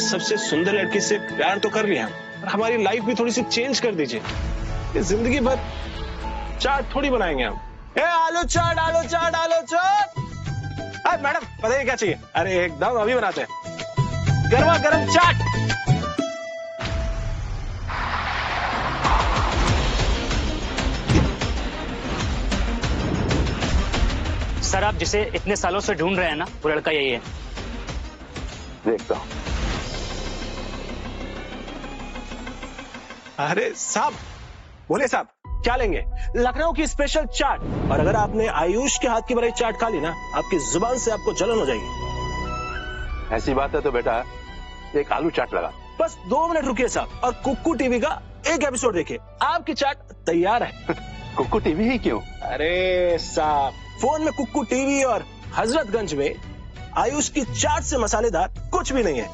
सबसे सुंदर लड़की से प्यार तो कर लिया, पर हमारी लाइफ भी थोड़ी सी चेंज कर दीजिए। ये जिंदगी भर चाट थोड़ी बनाएंगे हम। आलू चाट, आलू चाट, आलू चाट। मैडम बताइए क्या चाहिए? अरे एकदम अभी बनाते हैं, गर्मा गर्म चाट। सर, आप जिसे इतने सालों से ढूंढ रहे हैं ना, वो लड़का यही है। देखता हूं। अरे साहब, बोले साहब क्या लेंगे? लखनऊ की स्पेशल चाट। और अगर आपने आयुष के हाथ की बनाई चाट खा ली ना, आपकी जुबान से आपको जलन हो जाएगी। ऐसी बात है तो बेटा एक आलू चाट लगा। बस 2 मिनट रुकिए साहब, और कुक्कू टीवी का एक एपिसोड देखिए, आपकी चाट तैयार है। कुक्कू टीवी ही क्यों? अरे साहब, फोन में कुक्कू टीवी और हजरतगंज में आयुष की चाट से मसालेदार कुछ भी नहीं है।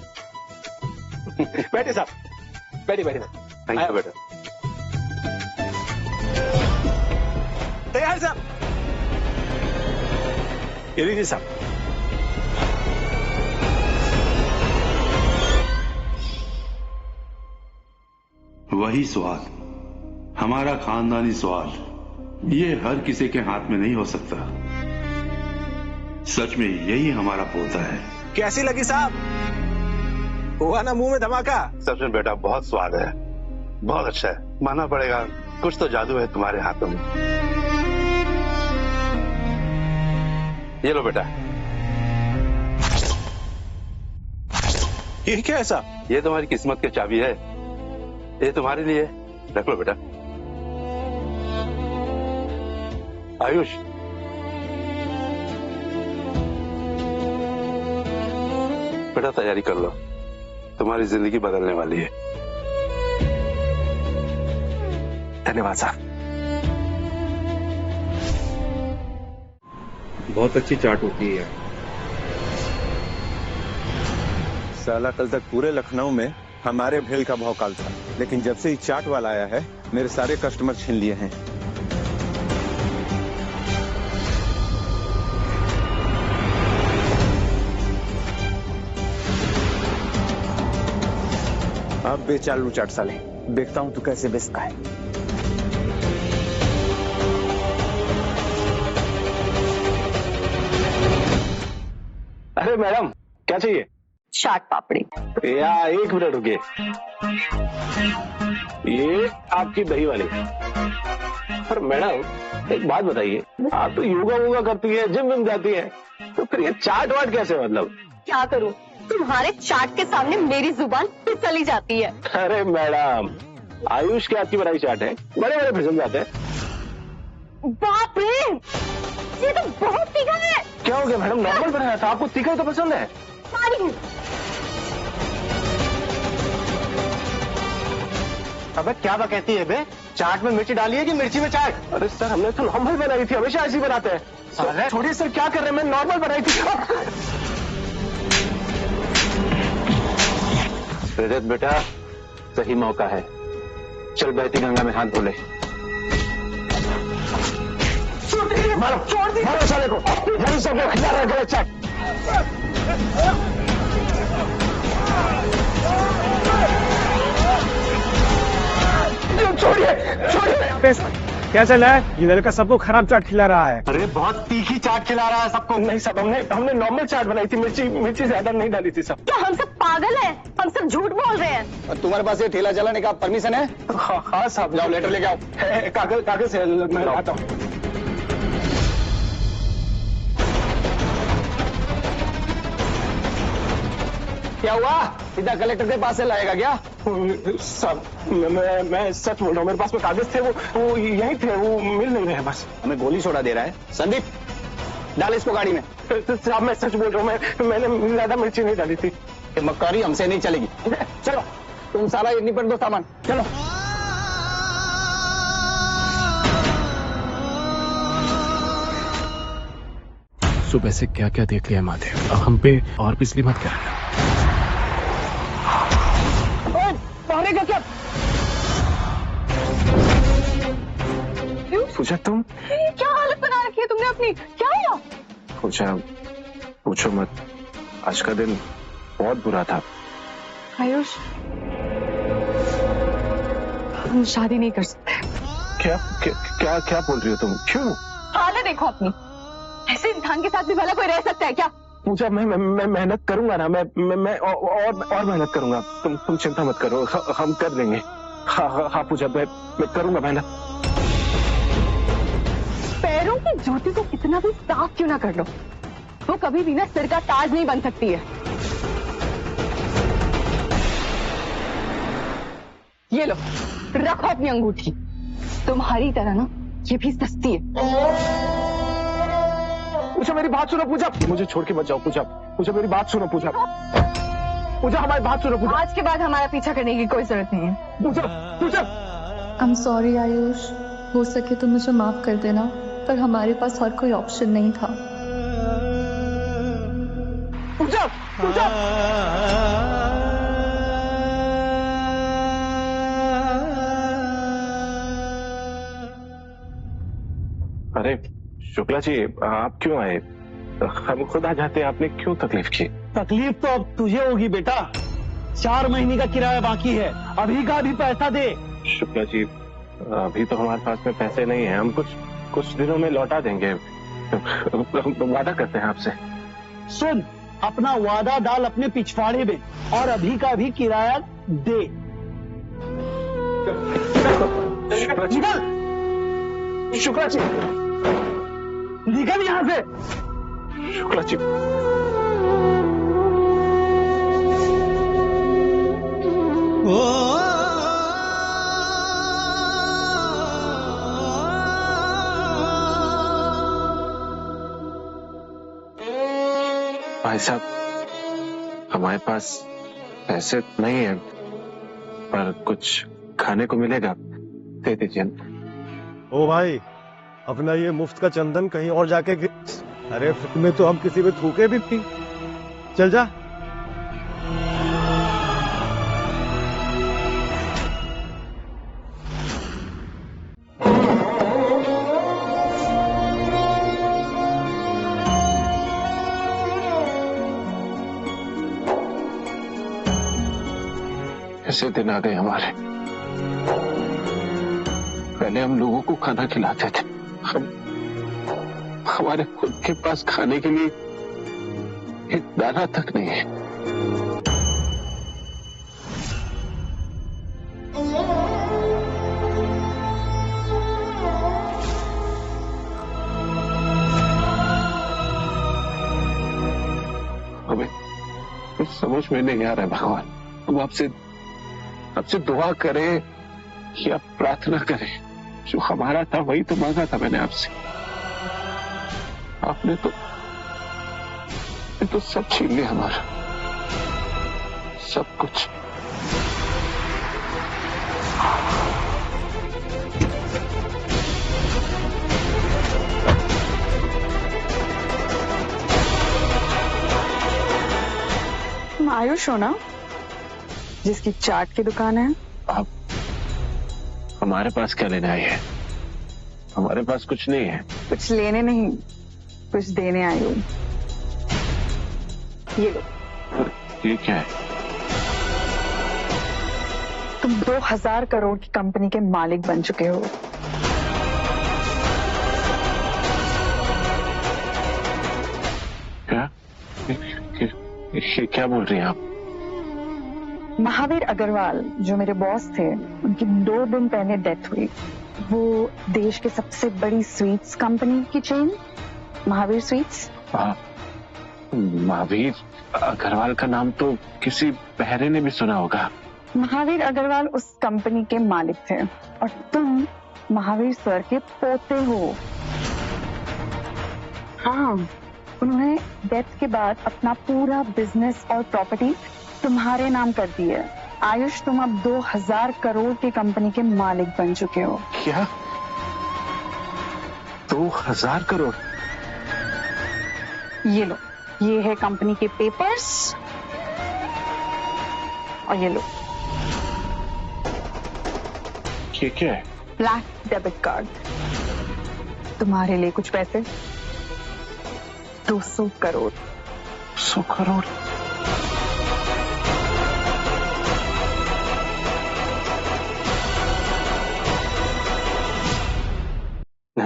बैठे साहब, बैठिए बैठिए। थैंक यू बेटा। तैयार साहब? ये लीजिए साहब। वही स्वाद, हमारा खानदानी स्वाद, ये हर किसी के हाथ में नहीं हो सकता। सच में यही हमारा पोता है। कैसी लगी साहब? हुआ ना मुंह में धमाका? सच में बेटा बहुत स्वाद है, बहुत अच्छा है। मानना पड़ेगा कुछ तो जादू है तुम्हारे हाथों में। ये लो बेटा। ये क्या है साहब? ये तुम्हारी किस्मत की चाबी है, ये तुम्हारे लिए। रख लो बेटा। आयुष, बेटा तैयारी कर लो, तुम्हारी जिंदगी बदलने वाली है। धन्यवाद साहब। बहुत अच्छी चाट होती है। साला कल तक पूरे लखनऊ में हमारे भेल का भौकाल था, लेकिन जब से ये चाट वाला आया है मेरे सारे कस्टमर छीन लिए हैं। अब बेच आलू चाट साले, देखता हूं तू कैसे बेचता है। अरे मैडम क्या चाहिए? चाट पापड़ी। या 1 मिनट रुकिए। ये आपकी दही वाली। पर मैडम एक बात बताइए, आप तो योगा वोगा करती है, जिम विम जाती है, तो फिर ये चाट वाट कैसे? मतलब क्या करूं, तुम्हारे चाट के सामने मेरी जुबान फिसली जाती है। अरे मैडम, आयुष के हाथ की बनाई चाट है, बड़े बड़े फिसल जाते हैं। बाप रे, ये तो बहुत तीखा है। क्या हो गया मैडम? नॉर्मल बनाया था, आपको तीखा तो पसंद है। अबे क्या कहती है बे? चाट में मिर्ची डाली है कि मिर्ची में चाट? अरे सर, हमने तो नॉर्मल बनाई थी, हमेशा ऐसी बनाते हैं। अरे छोड़िए सर, क्या कर रहे हैं? मैं नॉर्मल बनाई थी। रजत बेटा सही मौका है, चल बहती गंगा में हाथ धो ले। छोड़ दी साले को, यही सबको खिला रहा है गलत चाट। छोड़िए। क्या चल रहा है? ये लड़का सबको खराब चाट खिला रहा है। अरे बहुत तीखी चाट खिला रहा है सबको। नहीं सब, हमने नॉर्मल चाट बनाई थी, मिर्ची ज्यादा नहीं डाली थी सब। क्या हम सब पागल हैं? हम सब झूठ बोल रहे हैं। और तुम्हारे पास ये ठेला चलाने का परमिशन है? हाँ साहब। जाओ लेटर लेके आओ। कागज है, मैं आता हूँ। क्या हुआ? सीधा कलेक्टर के पास से लाएगा क्या? साहब मैं सच बोल रहा हूँ, मेरे पास में कागज थे, वो यहीं थे, वो मिल नहीं रहे। बस हमें गोली छोड़ा दे रहा है। संदीप, डाल इसको गाड़ी में। साहब मैं सच बोल रहा हूँ, मैंने ज्यादा मिर्ची नहीं डाली थी। मक्कारी हमसे नहीं चलेगी। चलो तुम सारा ये निपट दो सामान, चलो। सुबह से क्या क्या देख लिया महादेव, अब हम पे और पिछली मत करना। पानी का क्या? पूछा तुम क्या हालत बना रखी है तुमने अपनी? क्या है? पूछा, पूछो मत। आज का दिन बहुत बुरा था। आयुष, हम शादी नहीं कर सकते। क्या क्या क्या बोल रही हो तुम? क्यों? हालत देखो अपनी, ऐसे इंसान के साथ भी भला कोई रह सकता है क्या? पूजा, मैं मेहनत करूंगा ना, मैं और मेहनत करूंगा। तुम चिंता मत करो, हम कर लेंगे। हाँ पूजा, मैं करूंगा मेहनत। पैरों की जूती को कितना भी साफ क्यों ना कर लो, वो कभी भी ना सिर का ताज नहीं बन सकती है। ये लो, रखो अपनी अंगूठी। तुम्हारी तरह ना ये भी सस्ती है। पूजा मेरी बात सुनो पूजा, मुझे छोड़ के मत जाओ पूजा। पूजा मेरी बात सुनो पूजा। पूजा हमारी बात सुनो पूजा। आज के बाद हमारा पीछा करने की कोई जरूरत नहीं है। पूजा पूजा। आई एम सॉरी आयुष, हो सके तो मुझे माफ कर देना, पर हमारे पास और कोई ऑप्शन नहीं था। पूजा पूजा। अरे शुक्ला जी, आप क्यों आए? हम खुद आ जाते, आपने क्यों तकलीफ की? तकलीफ तो अब तुझे होगी बेटा, 4 महीने का किराया बाकी है, अभी का भी पैसा दे। शुक्ला जी, अभी तो हमारे पास में पैसे नहीं है, हम कुछ दिनों में लौटा देंगे। वादा करते हैं आपसे। सुन, अपना वादा डाल अपने पिछवाड़े में और अभी का भी किराया दे। शुक्ला जी, निकल यहाँ से। शुक्ला जी। भाई साहब, हमारे पास पैसे नहीं है, पर कुछ खाने को मिलेगा, दे दीजिए। ओ भाई, अपना ये मुफ्त का चंदन कहीं और जाके अरे में तो हम किसी में थूके भी नहीं। चल जा। ऐसे दिन आ गए हमारे। पहले हम लोगों को खाना खिलाते थे, हमारे खुद के पास खाने के लिए एक दाना तक नहीं है। हमें कुछ समझ में नहीं आ रहा है भगवान, हम आपसे दुआ करें या प्रार्थना करें। जो हमारा था वही तो मांगा था मैंने आपसे, आपने तो सब छीन लिया हमारा, सब कुछ। तुम आयुष हो ना, जिसकी चाट की दुकान है? आप हमारे पास क्या लेने आई है? हमारे पास कुछ नहीं है। कुछ लेने नहीं, कुछ देने आई हूँ। ये लो। ये क्या है? तुम 2000 करोड़ की कंपनी के मालिक बन चुके हो। क्या? ये क्या बोल रही हैं आप? महावीर अग्रवाल जो मेरे बॉस थे, उनकी 2 दिन पहले डेथ हुई। वो देश के सबसे बड़ी स्वीट्स कंपनी की चेन महावीर स्वीट्स। महावीर अग्रवाल का नाम तो किसी बहरे ने भी सुना होगा। महावीर अग्रवाल उस कंपनी के मालिक थे और तुम महावीर सर के पोते हो। हाँ, उन्होंने डेथ के बाद अपना पूरा बिजनेस और प्रॉपर्टी तुम्हारे नाम कर दी है। आयुष, तुम अब 2000 करोड़ की कंपनी के मालिक बन चुके हो। क्या? 2000 करोड़? ये लो, ये है कंपनी के पेपर्स और ये लो, ये क्या है? Black debit card. तुम्हारे लिए कुछ पैसे, 200 करोड़। 100 करोड़?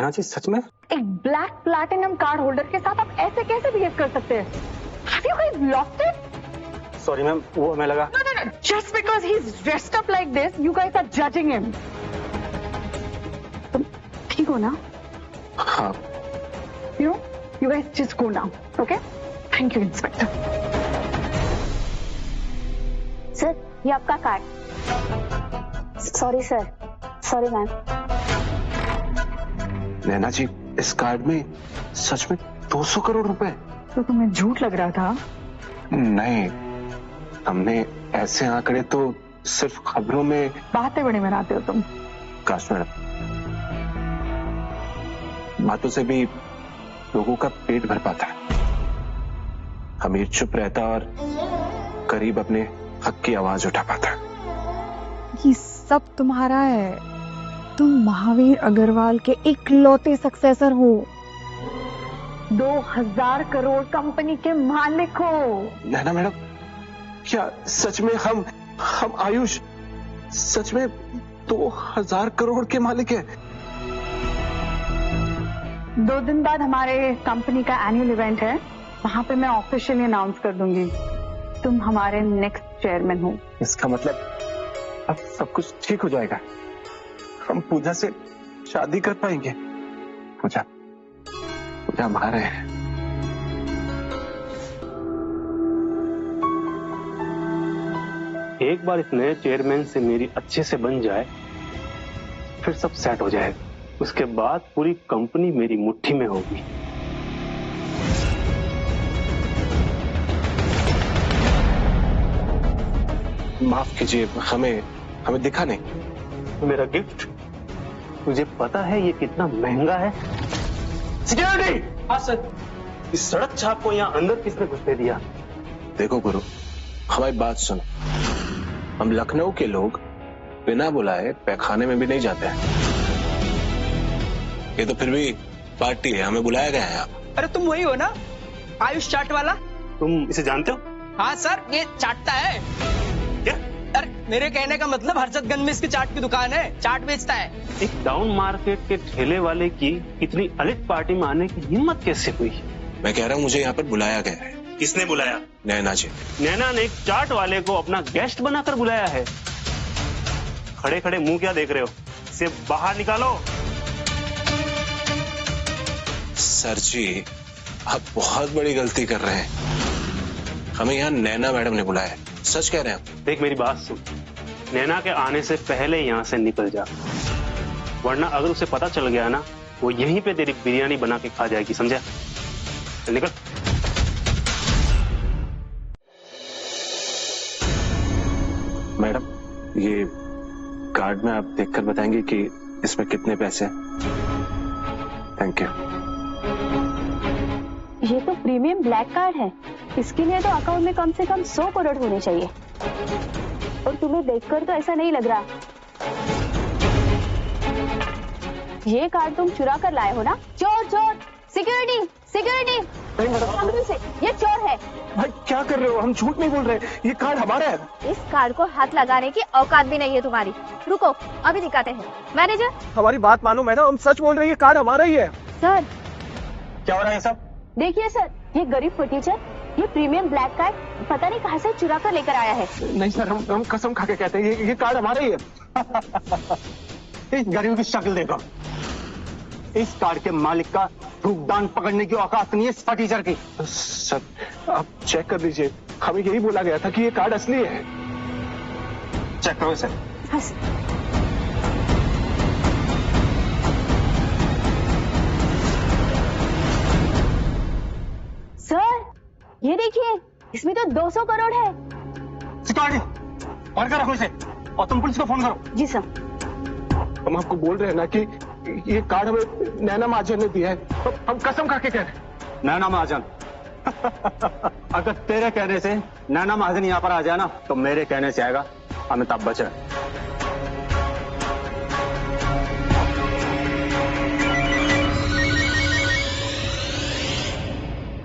नैना जी सच में? एक ब्लैक प्लैटिनम कार्ड होल्डर के साथ आप ऐसे कैसे बिहेव कर सकते हैं? Have you guys lost it? Sorry ma'am, वो हमें लगा। No. Just because he's dressed up like this, you guys are judging him. तुम ठीक हो ना? हाँ। You guys just go now, okay? Thank you, Inspector. Sir, ये आपका card. Sorry sir, sorry ma'am. Naina ji, इस कार्ड में सच में 200 करोड़ रुपए? तो तुम्हें झूठ लग रहा था? नहीं, हमने ऐसे आंकड़े तो सिर्फ खबरों में। बातें बड़ी बनाते हो तुम। काश मैडम, बातों से भी लोगों का पेट भर पाता है। अमीर चुप रहता और गरीब अपने हक की आवाज उठा पाता। ये सब तुम्हारा है। तुम महावीर अग्रवाल के इकलौते सक्सेसर हो। 2000 करोड़ कंपनी के मालिक हो। नैना मैडम, क्या सच में हम आयुष सच में 2000 करोड़ के मालिक हैं? 2 दिन बाद हमारे कंपनी का एनुअल इवेंट है, वहां पे मैं ऑफिशियली अनाउंस कर दूंगी तुम हमारे नेक्स्ट चेयरमैन हो। इसका मतलब अब सब कुछ ठीक हो जाएगा। हम पूजा से शादी कर पाएंगे। पूजा हमारे हैं। एक बार इस नए चेयरमैन से मेरी अच्छे से बन जाए, फिर सब सेट हो जाएगा। उसके बाद पूरी कंपनी मेरी मुट्ठी में होगी। माफ कीजिए, हमें दिखा नहीं। मेरा गिफ्ट तुझे पता है ये कितना महंगा है? सिक्योरिटी! हाँ सर। इस सड़क छाप को यहाँ अंदर किसने घुसने दिया? देखो गुरु, हमारी बात सुनो। हम लखनऊ के लोग बिना बुलाए पैखाने में भी नहीं जाते हैं। ये तो फिर भी पार्टी है, हमें बुलाया गया है यहाँ। अरे तुम वही हो ना, आयुष चाट वाला? तुम इसे जानते हो? हाँ सर, ये चाटता है। क्या? अरे मेरे कहने का मतलब हर्षदगंज में इसकी चाट की दुकान है, चाट बेचता है। एक डाउन मार्केट के ठेले वाले की इतनी अलिट पार्टी में आने की हिम्मत कैसे हुई? मैं कह रहा हूँ मुझे यहाँ पर बुलाया गया है। किसने बुलाया? नैना जी। नैना ने एक चाट वाले को अपना गेस्ट बनाकर बुलाया है। खड़े खड़े मुंह क्या देख रहे हो? इसे बाहर निकालो। सर जी, आप बहुत बड़ी गलती कर रहे हैं। हमें यहाँ नैना मैडम ने बुलाया है। सच कह रहे हैं। देख मेरी बात सुन, नैना के आने से पहले यहाँ से निकल जा, वरना अगर उसे पता चल गया ना, वो यहीं पे तेरी बिरयानी बना के खा जाएगी, समझा? चल निकल। मैडम, ये कार्ड में आप देखकर बताएंगे कि इसमें कितने पैसे हैं? Thank you. ये तो प्रीमियम ब्लैक कार्ड है, इसके लिए तो अकाउंट में कम से कम 100 करोड़ होने चाहिए। और तुम्हें देखकर तो ऐसा नहीं लग रहा। ये कार्ड तुम चुरा कर लाए हो ना? चोर चोर! Security security! सामने से, ये चोर है। भाई क्या कर रहे हो? हम झूठ नहीं बोल रहे, ये कार्ड हमारा है। इस कार्ड को हाथ लगाने की औकात भी नहीं है तुम्हारी। रुको, अभी दिखाते हैं। मैनेजर, हमारी बात मानो मैडम, हम सच बोल रहे हैं, ये कार्ड हमारा ही है। सर क्या हो रहा है सब? देखिए सर, ये गरीब फर्नीचर, ये प्रीमियम ब्लैक कार्ड पता नहीं कहां से चुरा कर लेकर आया है। नहीं सर, हम कसम खा के कहते हैं ये कार्ड हमारा ही है। इस गरीब की शक्ल देखो, इस कार्ड के मालिक का भुगतान पकड़ने की औकात नहीं है इस फर्नीचर की। सर आप चेक कर लीजिए, हमें यही बोला गया था कि ये कार्ड असली है। चेक करो सर। हाँ सर। सर ये देखिए, इसमें तो 200 करोड़ है। सिक्योरिटी, पकड़ कर रखो इसे और तुम पुलिस को फोन करो। जी सर। हम आपको बोल रहे हैं ना कि ये कार्ड हमें नैना महाजन ने दिया है, हम कसम खा के कह रहे हैं। नैना महाजन? अगर तेरे कहने से नैना महाजन यहाँ पर आ जाए ना, तो मेरे कहने से आएगा अमिताभ बच्चन।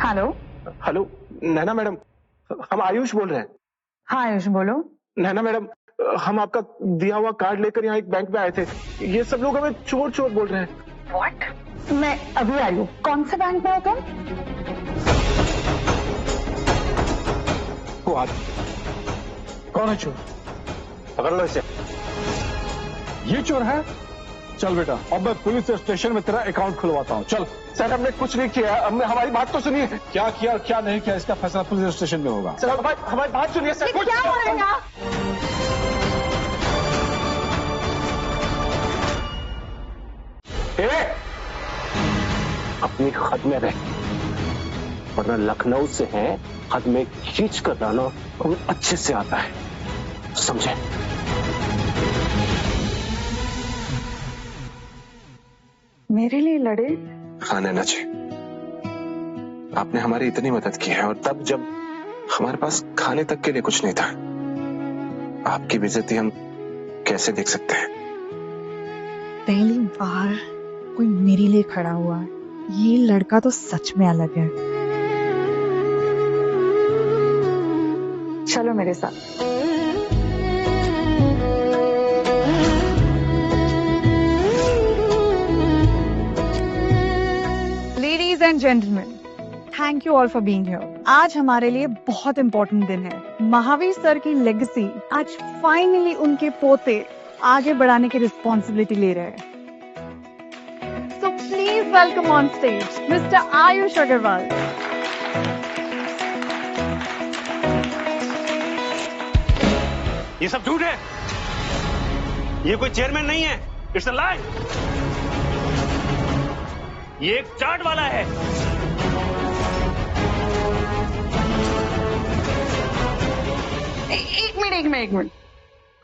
हेलो हेलो नैना मैडम, हम आयुष बोल रहे हैं। हाँ आयुष बोलो। नैना मैडम, हम आपका दिया हुआ कार्ड लेकर यहाँ एक बैंक में आए थे। ये सब लोग हमें चोर चोर बोल रहे हैं। What? मैं अभी आई हूँ। कौन से बैंक में हो तुम? वो कौन है चोर? पकड़ लो इसे। ये चोर है? चल बेटा, अब मैं पुलिस स्टेशन में तेरा अकाउंट खुलवाता हूँ। चल। सर हमने कुछ नहीं किया, हमने हमारी बात तो सुनिए। क्या किया क्या नहीं किया इसका फैसला पुलिस स्टेशन में होगा। सर हमारी बात सुनिए सर। क्या हो रहा है यहाँ? अपनी हद में रह, वरना लखनऊ से है, हद में खींच कर लाना और अच्छे से आता है, समझे? मेरे लिए लड़े? हाँ नैना जी, आपने हमारी इतनी मदद की है और तब जब हमारे पास खाने तक के लिए कुछ नहीं था। आपकी बेइज्जती हम कैसे देख सकते हैं? पहली बार कोई मेरे लिए खड़ा हुआ है। ये लड़का तो सच में अलग है। चलो मेरे साथ। Ladies and gentleman, thank you all for being here. आज हमारे लिए बहुत इंपॉर्टेंट दिन है। महावीर सर की लेगेसी आज फाइनली उनके पोते आगे बढ़ाने की रिस्पॉन्सिबिलिटी ले रहे हैं। So please welcome on stage Mr. Ayush Agarwal. ये सब झूठ है, ये कोई चेयरमैन नहीं है, इट्स अ लाई। ये एक चाट वाला है। एक मिनट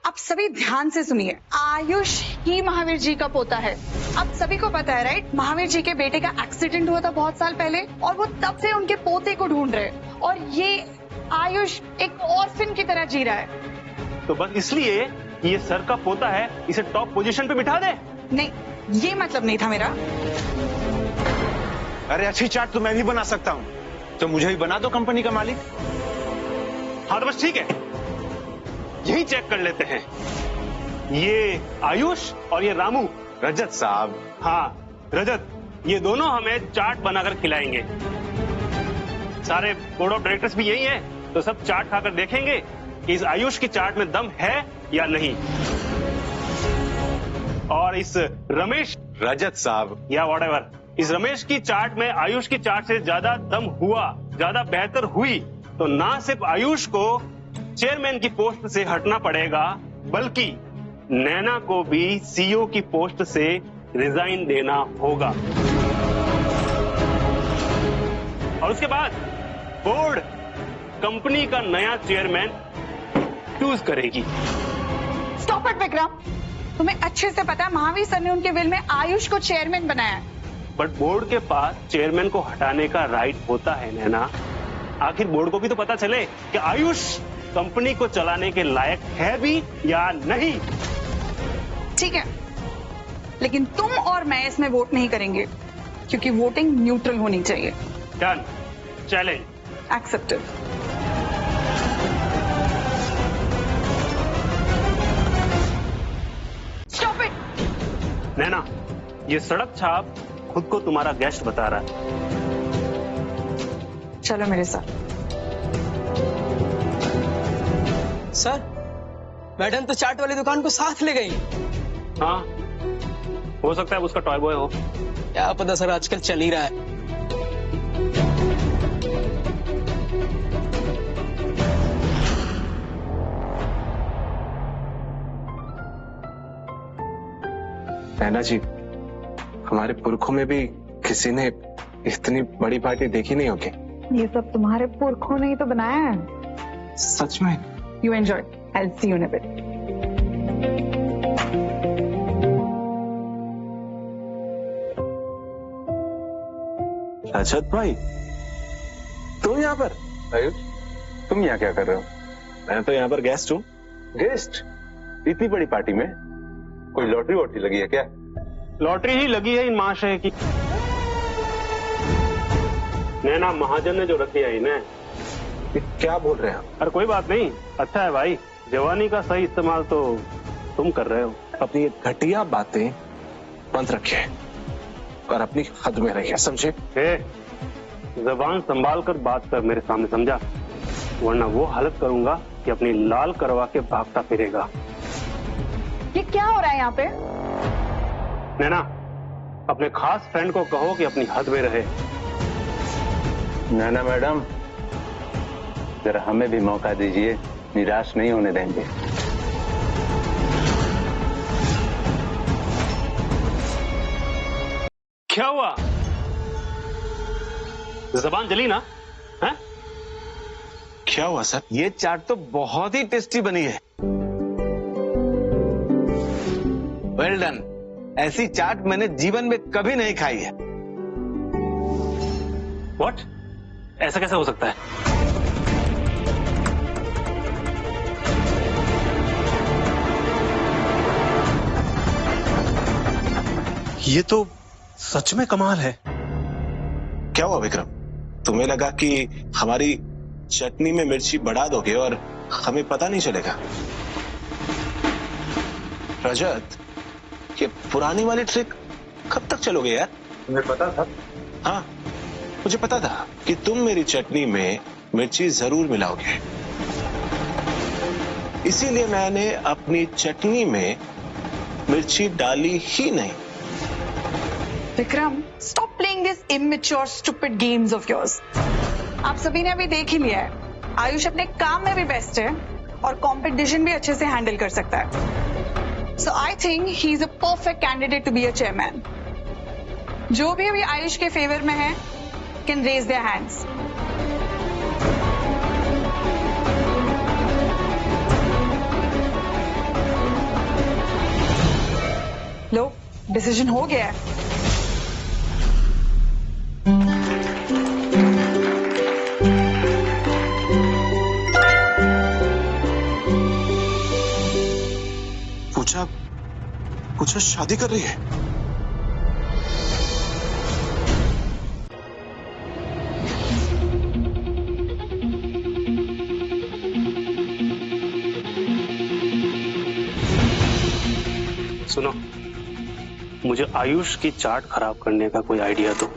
आप सभी ध्यान से सुनिए। आयुष ही महावीर जी का पोता है। अब सभी को पता है राइट, महावीर जी के बेटे का एक्सीडेंट हुआ था बहुत साल पहले और वो तब से उनके पोते को ढूंढ रहे हैं और ये आयुष एक ऑर्फन की तरह जी रहा है। तो बस इसलिए ये सर का पोता है, इसे टॉप पोजीशन पे बिठा दे? नहीं, ये मतलब नहीं था मेरा। अरे अच्छी चाट तो मैं भी बना सकता हूँ, तो मुझे भी बना दो कंपनी का मालिक। हाँ तो बस ठीक है, यही चेक कर लेते हैं। ये आयुष और ये रामू। रजत साहब। हाँ रजत, ये दोनों हमें चाट बनाकर खिलाएंगे। सारे बोर्ड ऑफ डायरेक्टर्स भी यही है, तो सब चाट खाकर देखेंगे कि इस आयुष की चाट में दम है या नहीं। और इस रमेश, रजत साहब या व्हाटएवर, इस रमेश की चाट में आयुष की चाट से ज्यादा दम हुआ, ज्यादा बेहतर हुई, तो ना सिर्फ आयुष को चेयरमैन की पोस्ट से हटना पड़ेगा, बल्कि नैना को भी सीईओ की पोस्ट से रिजाइन देना होगा। और उसके बाद बोर्ड कंपनी का नया चेयरमैन चूज करेगी। स्टॉप इट विक्रम, तुम्हें अच्छे से पता है महावीर सर ने उनके विल में आयुष को चेयरमैन बनाया है। बट बोर्ड के पास चेयरमैन को हटाने का राइट होता है नैना। आखिर बोर्ड को भी तो पता चले कि आयुष कंपनी को चलाने के लायक है भी या नहीं। ठीक है, लेकिन तुम और मैं इसमें वोट नहीं करेंगे, क्योंकि वोटिंग न्यूट्रल होनी चाहिए। Done, challenge accepted. Stop it. Naina, ये सड़क छाप खुद को तुम्हारा गेस्ट बता रहा है। चलो मेरे साथ। सर, मैडम तो चाट वाली दुकान को साथ ले गई। हाँ, हो सकता है उसका टॉय बॉय हो। क्या पता सर, आजकल चल ही रहा है। नैना जी, हमारे पुरखों में भी किसी ने इतनी बड़ी पार्टी देखी नहीं होगी। ये सब तुम्हारे पुरखों ने ही तो बनाया है। सच में? You enjoy. I'll see you in a bit. रजत भाई, तुम यहाँ पर? आयुष, तुम यहाँ क्या कर रहे हो? मैं तो यहाँ पर गेस्ट हूँ। गेस्ट? इतनी बड़ी पार्टी में कोई लॉटरी वॉटरी लगी है क्या? लॉटरी ही लगी है इन महाशय की। नैना महाजन ने जो रखी है इन्हें। क्या बोल रहे हैं? अरे कोई बात नहीं, अच्छा है भाई, जवानी का सही इस्तेमाल तो तुम कर रहे हो। अपनी ये घटिया बातें बंद रखिए। और अपनी हद में रहिए, समझे? जबान संभाल कर बात कर मेरे सामने, समझा? वरना वो हालत करूंगा कि अपनी लाल करवा के भागता फिरेगा। ये क्या हो रहा है यहाँ पे? नैना, अपने खास फ्रेंड को कहो कि अपनी हद में रहे। नैना मैडम, जरा हमें भी मौका दीजिए, निराश नहीं होने देंगे। क्या हुआ? जबान जली ना? है? क्या हुआ सर? ये चाट तो बहुत ही टेस्टी बनी है। Well done. ऐसी चाट मैंने जीवन में कभी नहीं खाई है। व्हाट? ऐसा कैसे हो सकता है? ये तो सच में कमाल है। क्या हुआ विक्रम? तुम्हें लगा कि हमारी चटनी में मिर्ची बढ़ा दोगे और हमें पता नहीं चलेगा? रजत, ये पुरानी वाली ट्रिक कब तक चलोगे यार? तुम्हें पता था? हाँ, मुझे पता था कि तुम मेरी चटनी में मिर्ची जरूर मिलाओगे। इसीलिए मैंने अपनी चटनी में मिर्ची डाली ही नहीं। Vikram, stop playing this immature, stupid games of yours. आप सभी ने अभी देख ही लिया है, आयुष अपने काम में भी बेस्ट है और कंपटीशन भी अच्छे से हैंडल कर सकता है। So I think he is a perfect candidate to be a chairman. जो भी अभी आयुष के फेवर में है, can raise their hands. Low, decision हो गया है। पूछा शादी कर रही है? सुनो, मुझे आयुष की चाट खराब करने का कोई आइडिया दो।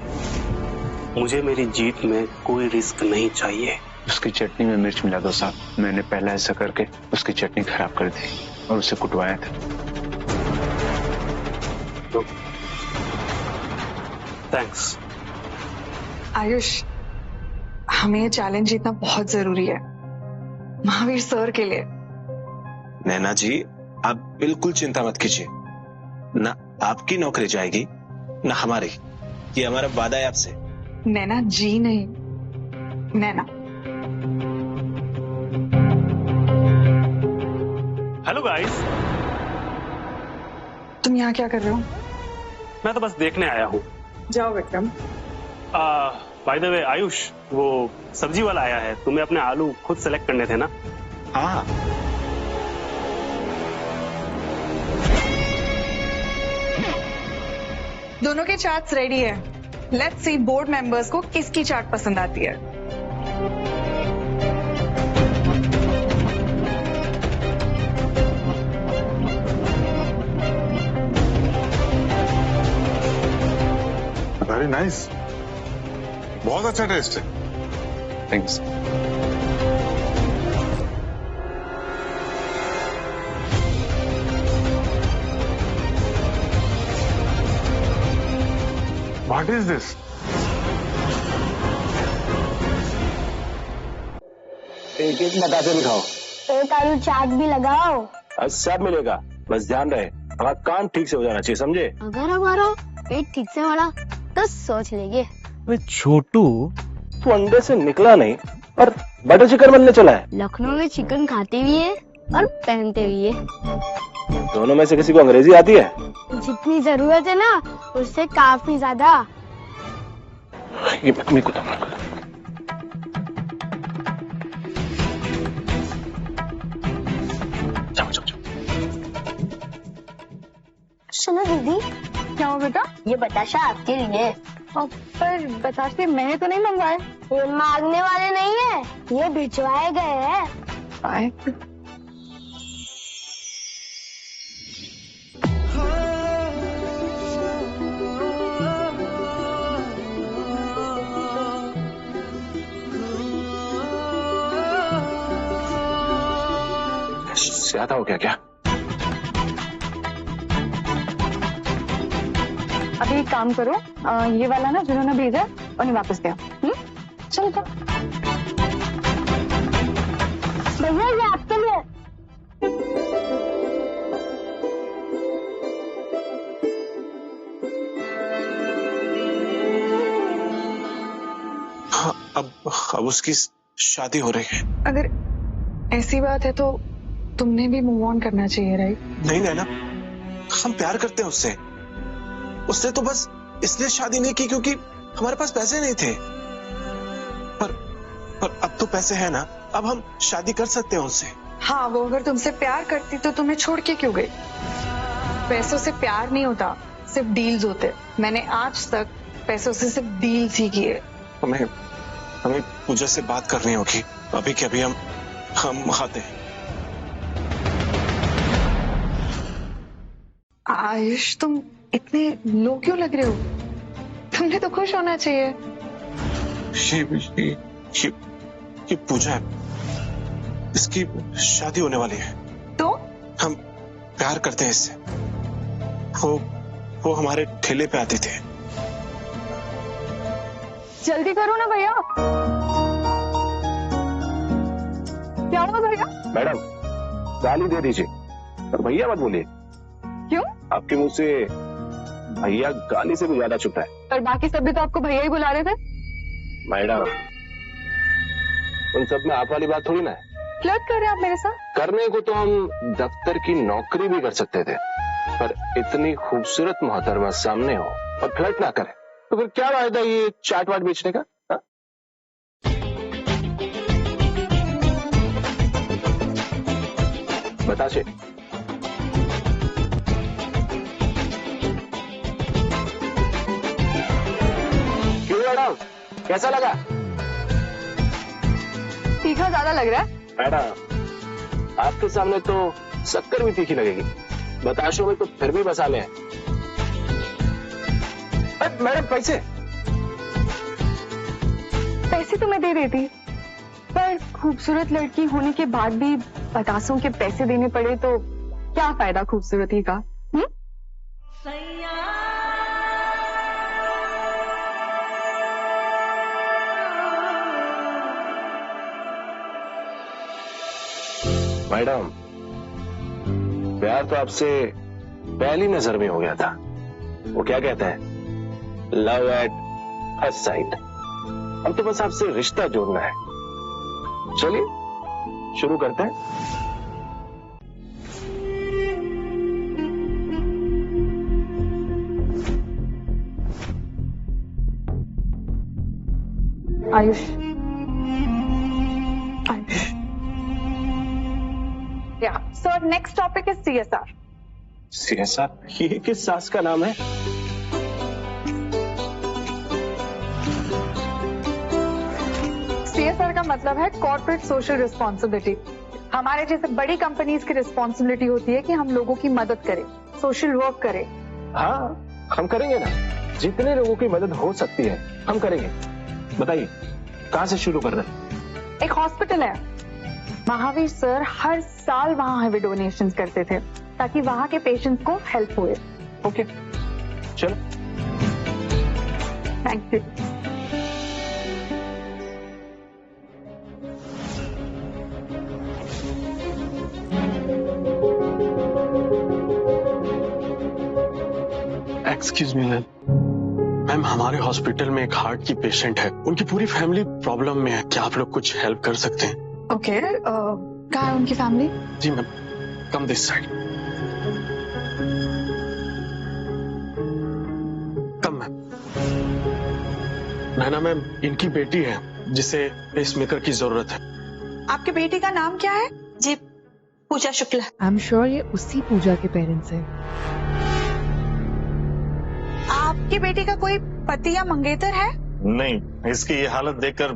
मुझे मेरी जीत में कोई रिस्क नहीं चाहिए। उसकी चटनी में मिर्च मिला दो साहब। मैंने पहला ऐसा करके उसकी चटनी खराब कर दी और उसे कुटवाया था। थैंक्स। आयुष, हमें ये चैलेंज जीतना बहुत जरूरी है, महावीर सर के लिए। नैना जी, आप बिल्कुल चिंता मत कीजिए। ना आपकी नौकरी जाएगी ना हमारी। ये हमारा वादा है आपसे। नैना जी नहीं, नैना। Hello guys. तुम यहाँ क्या कर रहे हो? मैं तो बस देखने आया हूँ। जाओ Vikram. By the way Ayush, वो सब्जी वाला आया है, तुम्हें अपने आलू खुद सेलेक्ट करने थे ना? हाँ। दोनों के चार्ट्स रेडी है। लेट्स सी बोर्ड मेंबर्स को किसकी चार्ट पसंद आती है। वेरी नाइस, बहुत अच्छा टेस्ट है। थैंक्स। What is this? एक एक बताते दिखाओ। एक आलू चाट भी लगाओ। सब मिलेगा, बस ध्यान रहे हमारा काम ठीक से हो जाना चाहिए, समझे? अगर हमारा पेट ठीक से होला तो सोच लेंगे। छोटू, तू अंडे से निकला नहीं और बटर चिकन बनने चला है। लखनऊ में चिकन खाते भी है और पहनते भी है। दोनों में से किसी को अंग्रेजी आती है? जितनी जरूरत है ना, उससे काफी ज्यादा। ये मेरे को सुनो दीदी। क्या हो बेटा? ये बताशा आपके लिए। पर बताशे मैंने तो नहीं मंगवाए। ये मांगने वाले नहीं है, ये भिजवाए गए हैं। ज्यादा हो गया क्या? अभी एक काम करो, ये वाला ना जिन्होंने भेजा उन्हें वापस दिया। चलो तो भैया ये आपके लिए। हाँ, अब उसकी शादी हो रही है। अगर ऐसी बात है तो तुमने भी मूव ऑन करना चाहिए, राइट? नहीं नैना, हम प्यार करते हैं उससे। उसने तो बस इसलिए शादी नहीं की क्योंकि हमारे पास पैसे नहीं थे। पर अब तो पैसे हैं ना, अब हम शादी कर सकते हैं उससे। हाँ, वो अगर तुमसे प्यार करती तो तुम्हें छोड़ के क्यों गई? पैसों से प्यार नहीं होता, सिर्फ डील्स होते। मैंने आज तक पैसों से सिर्फ डील्स ही किए। हमें पूजा से बात करनी होगी अभी के अभी। हम आते हैं। आयुष, तुम इतने लो क्यों लग रहे हो? तुमने तो खुश होना चाहिए। ये पूजा है, इसकी शादी होने वाली है। तो हम प्यार करते हैं इससे। वो हमारे ठेले पे आते थे। जल्दी करो ना भैया। क्या हुआ भैया? मैडम, गाली दे दीजिए और भैया मत बोलिए। क्यों? आपके मुंह से भैया गाली से भी ज्यादा छुपता है। पर बाकी सब भी तो आपको भैया ही बुला रहे थे। मैडम, उन सब में आप वाली बात थोड़ी ना है। फ्लर्ट कर रहे हैं आप मेरे साथ? करने को तो हम दफ्तर की नौकरी भी कर सकते थे, पर इतनी खूबसूरत मोहतरमा सामने हो और फ्लर्ट ना करे तो फिर क्या फायदा ये चाट वाट बेचने का? हा? बताइए। क्यों मैडम, कैसा लगा? तीखा ज्यादा लग रहा है। मैडम, आपके सामने तो शक्कर भी तीखी लगेगी, बताशों में तो फिर भी मसाले हैं। मैडम, पैसे तो मैं दे देती, पर खूबसूरत लड़की होने के बाद भी बतासों के पैसे देने पड़े तो क्या फायदा खूबसूरती का? मैडम, प्यार तो आपसे पहली नजर में हो गया था। वो क्या कहते हैं, लव एट फर्स्ट साइट। अब तो बस आपसे रिश्ता जोड़ना है। चलिए शुरू करते हैं। Ayush, Yeah. So our next topic is CSR. CSR? ये किस सास का नाम है? CSR का मतलब है कॉर्पोरेट सोशल रिस्पॉन्सिबिलिटी। हमारे जैसे बड़ी कंपनीज की रिस्पॉन्सिबिलिटी होती है कि हम लोगों की मदद करें, सोशल वर्क करें। हाँ, हम करेंगे ना। जितने लोगों की मदद हो सकती है हम करेंगे। बताइए कहाँ से शुरू कर रहे हैं? एक हॉस्पिटल है, महावीर सर हर साल वहां हेवी डोनेशंस करते थे ताकि वहां के पेशेंट्स को हेल्प होए। ओके, चलो। Thank you. Excuse me ma'am, हमारे हॉस्पिटल में एक हार्ट की पेशेंट है, उनकी पूरी फैमिली प्रॉब्लम में है। क्या आप लोग कुछ हेल्प कर सकते हैं? ओके, कहाँ है उनकी फैमिली? जी ma'am, come this side. Come ma'am. Naina ma'am, इनकी बेटी है जिसे पेसमेकर की जरूरत है। आपके बेटी का नाम क्या है? जी, पूजा शुक्ला। आई एम श्योर ये उसी पूजा के पेरेंट्स हैं। आपकी बेटी का कोई पति या मंगेतर है? नहीं, इसकी ये हालत देखकर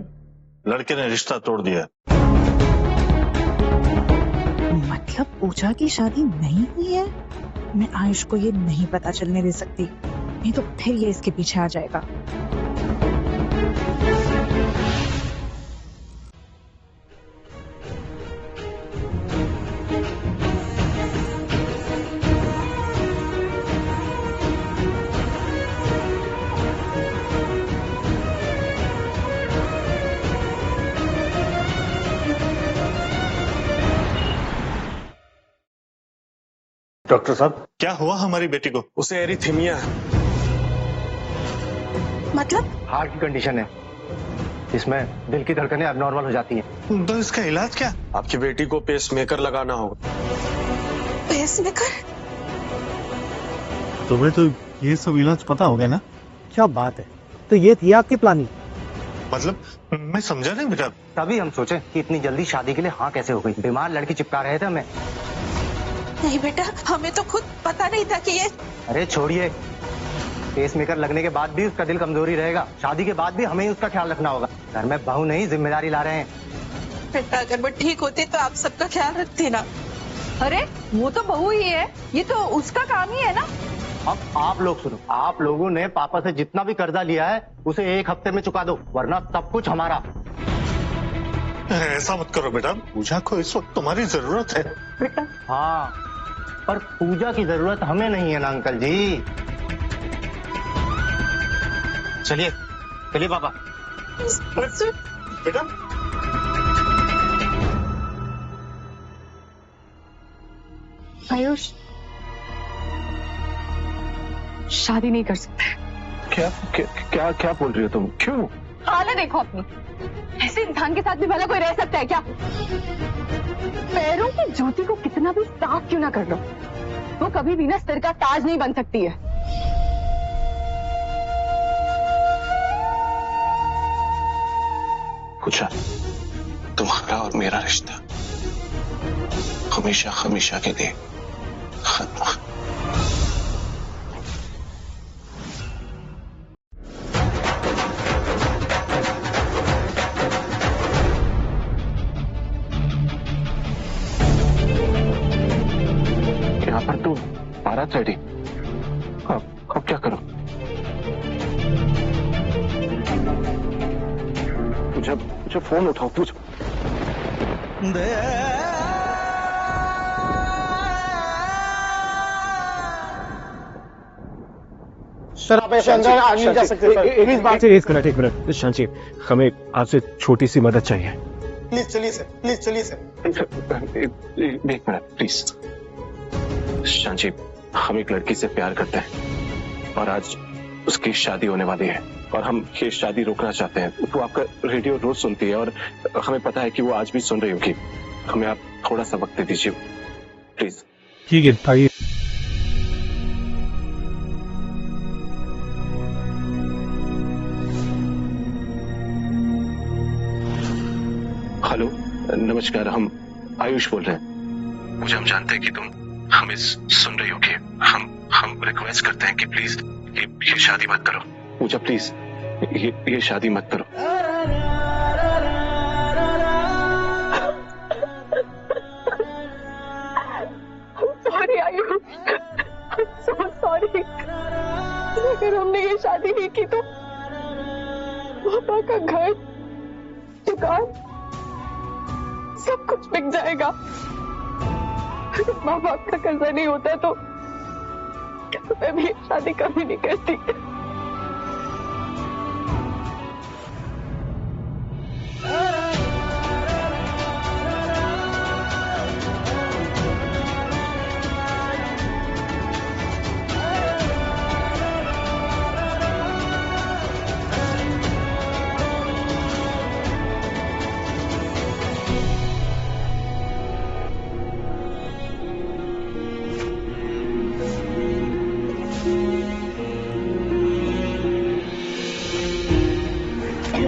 लड़के ने रिश्ता तोड़ दिया। मतलब पूजा की शादी नहीं हुई है? मैं आयुष को ये नहीं पता चलने दे सकती, नहीं तो फिर ये इसके पीछे आ जाएगा। डॉक्टर साहब क्या हुआ हमारी बेटी को? उसे एरिथीमिया है। मतलब? हार्ट की कंडीशन है, इसमें दिल की धड़कनें अबनॉर्मल हो जाती हैं। तो इसका इलाज क्या? आपकी बेटी को पेसमेकर लगाना होगा। पेसमेकर? तुम्हें तो ये सब इलाज पता हो गया ना? क्या बात है, तो ये थी आपकी प्लानिंग? मतलब मैं समझा नहीं बेटा। तभी हम सोचे कि इतनी जल्दी शादी के लिए हाँ कैसे हो गई। बीमार लड़की चिपका रहे थे हमें। नहीं बेटा, हमें तो खुद पता नहीं था कि ये। अरे छोड़िए, पेसमेकर लगने के बाद भी उसका दिल कमजोरी रहेगा। शादी के बाद भी हमें ही उसका ख्याल रखना होगा। घर में बहू नहीं, जिम्मेदारी ला रहे हैं। बेटा अगर वो ठीक होते तो आप सबका ख्याल रखते ना। अरे वो तो बहू ही है, ये तो उसका काम ही है ना। अब आप लोग सुनो, आप लोगों ने पापा से जितना भी कर्जा लिया है उसे 1 हफ्ते में चुका दो, वरना सब कुछ हमारा। ऐसा मत करो बेटा, पूजा को इस वक्त तुम्हारी जरूरत है। बेटा हाँ, पर पूजा की जरूरत हमें नहीं है ना अंकल जी। चलिए चलिए पापा। बेटा आयुष शादी नहीं कर सकते। क्या क्या क्या, क्या बोल रही हो तुम? क्यों? हालत देखो अपनी, ऐसे इंसान के साथ भी भला कोई रह सकता है क्या? पैरों की जूती को कितना भी साफ क्यों ना कर लो, वो कभी भी ना सिर का ताज नहीं बन सकती है। पूजा, तुम्हारा और मेरा रिश्ता हमेशा हमेशा के लिए खत्म। यहाँ पर तो 12:30। अब क्या करो? मुझे फोन उठाओ, पूछ। सर आप ऐसे अंदर आ नहीं जा सकते। एक मिनट शांति, हमें आपसे छोटी सी मदद चाहिए। प्लीज चलिए सर, प्लीज चलिए सर। एक मिनट प्लीज। शांति, हम एक लड़की से प्यार करते हैं और आज उसकी शादी होने वाली है और हम ये शादी रोकना चाहते हैं। वो आपका रेडियो रोज सुनती है और हमें पता है कि वो आज भी सुन रही होगी। हमें आप थोड़ा सा वक्त दे दीजिए प्लीज। ठीक है, आइए। हेलो, नमस्कार, हम आयुष बोल रहे हैं। मुझे हम जानते हैं कि तुम हमें सुन रही होगी। हम रिक्वेस्ट करते हैं कि प्लीज ये शादी मत करो। पूजा प्लीज ये शादी मत करो। Sorry Ayush, so sorry. अगर हमने ये शादी नहीं की तो पापा का घर, दुकान, सब कुछ बिक जाएगा। माँ बाप का कर्जा नहीं होता तो मैं भी शादी कभी नहीं करती।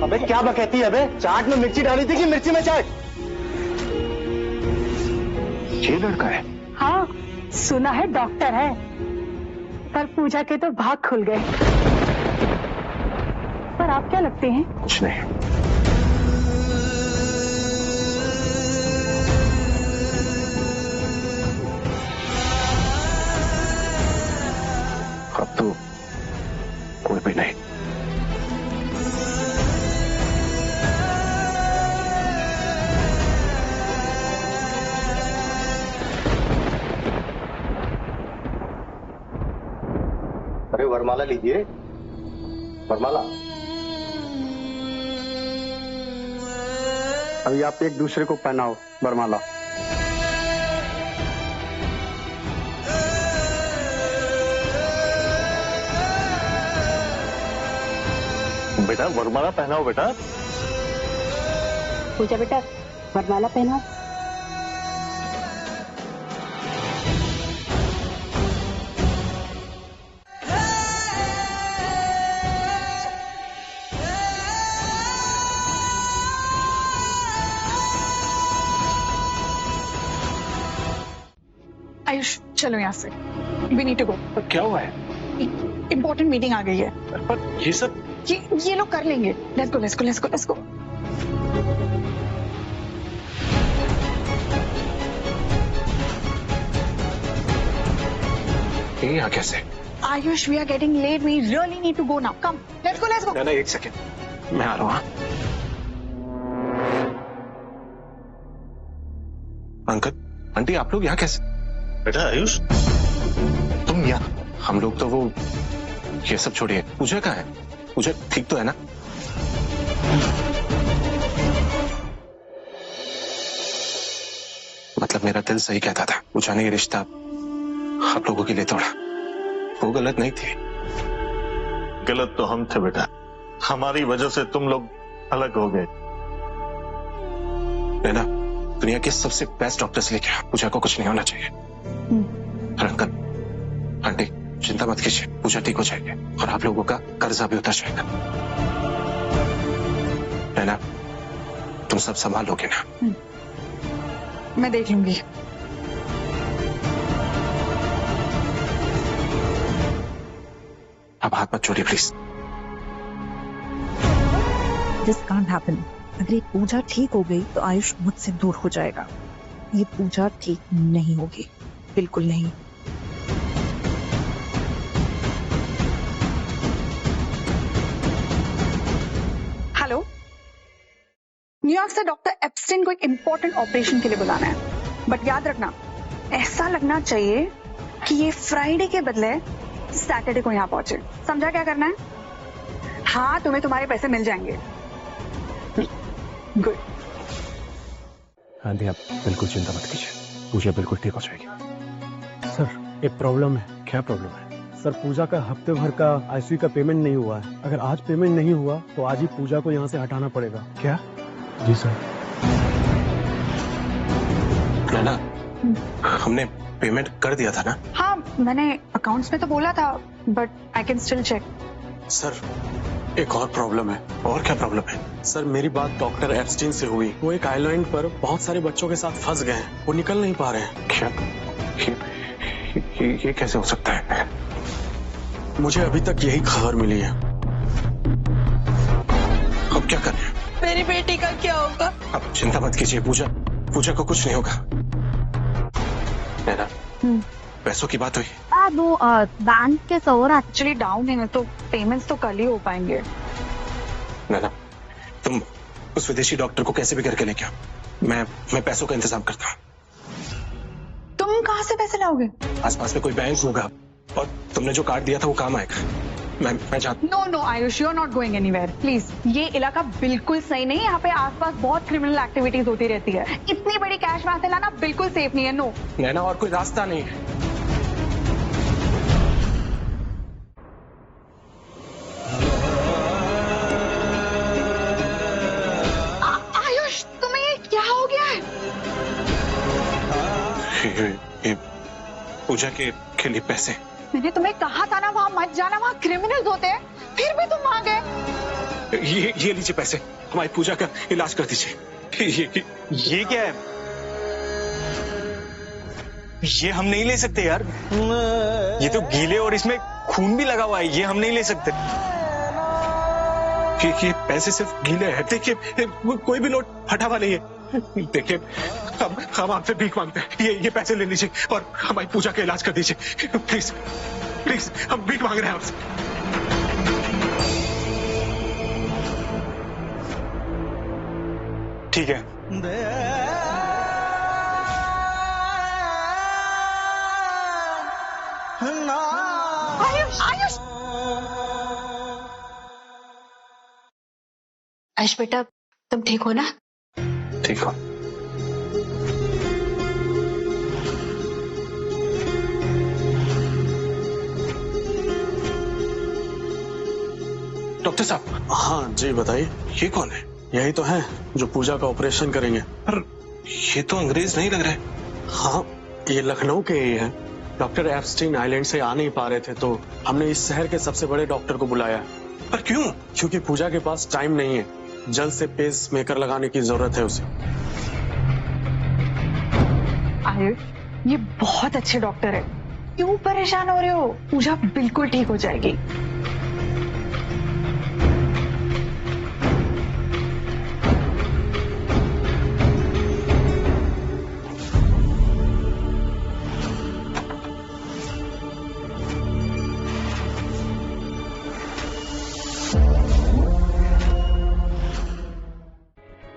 अबे क्या बकैती है बे? चाट में मिर्ची डाली थी कि मिर्ची में चाट? ये लड़का है? हाँ, सुना है डॉक्टर है, पर पूजा के तो भाग खुल गए। पर आप क्या लगते हैं? कुछ नहीं। अब तो कोई भी नहीं। अरे वरमाला लीजिए, वरमाला। अभी आप एक दूसरे को पहनाओ वरमाला। बेटा वरमाला पहनाओ बेटा। पूजा बेटा वरमाला पहनाओ। आयुष चलो यहाँ से, वी नीड टू गो। क्या हुआ है? इम्पोर्टेंट मीटिंग आ गई है। पर ये सब ये लोग कर लेंगे। Let's go let's go let's go let's go. ये यहाँ कैसे? Ayush we are getting late, we really need to go now. Come let's go let's go. ना एक सेकेंड, मैं आ रहा हूँ। अंकल आंटी आप लोग यहाँ कैसे? बेटा आयुष तुम यहाँ? हम लोग तो वो ये सब छोड़िए, पूजा कहाँ है? पूजा ठीक तो है ना? मतलब मेरा दिल सही कहता था, पूजा ने ये रिश्ता आप लोगों के लिए तोड़ा, वो गलत नहीं थी। गलत तो हम थे बेटा, हमारी वजह से तुम लोग अलग हो गए। नैना दुनिया के सबसे बेस्ट डॉक्टर से लेके पूजा को कुछ नहीं होना चाहिए। और अंकल आंटी चिंता मत कीजिए, पूजा ठीक हो जाएगी और आप लोगों का कर्जा भी उतर जाएगा। नैना तुम सब संभाल लोगे ना? मैं देख लूंगी। अब हाथ मत छोड़िए प्लीज। This can't happen. अगर ये पूजा ठीक हो गई तो आयुष मुझसे दूर हो जाएगा। ये पूजा ठीक नहीं होगी, बिल्कुल नहीं। हेलो, न्यूयॉर्क से डॉक्टर एप्स्टीन को एक इंपॉर्टेंट ऑपरेशन के लिए बुलाना है, बट याद रखना ऐसा लगना चाहिए कि ये फ्राइडे के बदले सैटरडे को यहाँ पहुंचे। समझा क्या करना है? हाँ, तुम्हें तुम्हारे पैसे मिल जाएंगे। गुड। आंटी आप बिल्कुल चिंता मत कीजिए, पूजा बिल्कुल ठीक हो जाएगी। सर एक प्रॉब्लम है। क्या प्रॉब्लम है? सर पूजा का हफ्ते भर का आईसीयू का पेमेंट नहीं हुआ है। अगर आज पेमेंट नहीं हुआ तो आज ही पूजा को यहाँ से हटाना पड़ेगा। क्या? जी सर। नैना हमने पेमेंट कर दिया था ना? हाँ, मैंने अकाउंट्स में तो बोला था, but I can still check. Sir एक और प्रॉब्लम है। और क्या प्रॉब्लम है? सर मेरी बात डॉक्टर एप्स्टीन से हुई। वो एक आइलैंड पर बहुत सारे बच्चों के साथ फंस गए हैं, वो निकल नहीं पा रहे हैं। क्या? ये कैसे हो सकता है? मुझे अभी तक यही खबर मिली है। अब क्या करें? मेरी बेटी का क्या होगा? अब चिंता मत कीजिए, पूजा को कुछ नहीं होगा। नैना पैसों की बात हुई? वो बैंक के सर्वर एक्चुअली डाउन है, तो पेमेंट्स तो कल ही हो पाएंगे। नैना तुम उस विदेशी डॉक्टर को कैसे भी करके लेके आओ, मैं पैसों का इंतजाम करता हूँ। तुम कहाँ से पैसे लाओगे? आसपास में कोई बैंक होगा और तुमने जो कार्ड दिया था वो काम आएगा। मैं चाहता। No Ayush, you are not going anywhere please. ये इलाका बिल्कुल सही नहीं है, यहाँ पे आसपास बहुत क्रिमिनल एक्टिविटीज होती रहती है। इतनी बड़ी कैश वहां से लाना बिल्कुल सेफ नहीं है। नो नैना और कोई रास्ता नहीं है। आयुष तुम्हें ये क्या हो गया है? ये पूजा के लिए पैसे। मैंने तुम्हें कहा था ना वहां मत जाना, वहां क्रिमिनल्स होते हैं, फिर भी तुम वहां गए। ये लीजिए पैसे, हमारी पूजा का इलाज कर दीजिए। ये क्या है? ये हम नहीं ले सकते यार, ये तो गीले और इसमें खून भी लगा हुआ है, ये हम नहीं ले सकते। ये पैसे सिर्फ गीले हैं। देखिए कोई भी नोट फटा हुआ नहीं है। देखिए हम आपसे भीख मांगते हैं, ये पैसे ले लीजिए और हमारी पूजा का इलाज कर दीजिए। प्लीज प्लीज, हम भीख मांग रहे हैं आपसे। ठीक है। आयुष आयुष बेटा तुम ठीक हो ना? ठीक हो। डॉक्टर साहब। हाँ जी बताइए। ये कौन है? यही तो है जो पूजा का ऑपरेशन करेंगे। पर ये तो अंग्रेज नहीं लग रहा है। हाँ ये लखनऊ के ही है। डॉक्टर एप्स्टीन आइलैंड से आ नहीं पा रहे थे तो हमने इस शहर के सबसे बड़े डॉक्टर को बुलाया। पर क्यों? क्योंकि पूजा के पास टाइम नहीं है, जल्द से पेस मेकर लगाने की जरूरत है उसे। आयुष ये बहुत अच्छे डॉक्टर है, क्यों परेशान हो रहे हो? पूजा बिल्कुल ठीक हो जाएगी।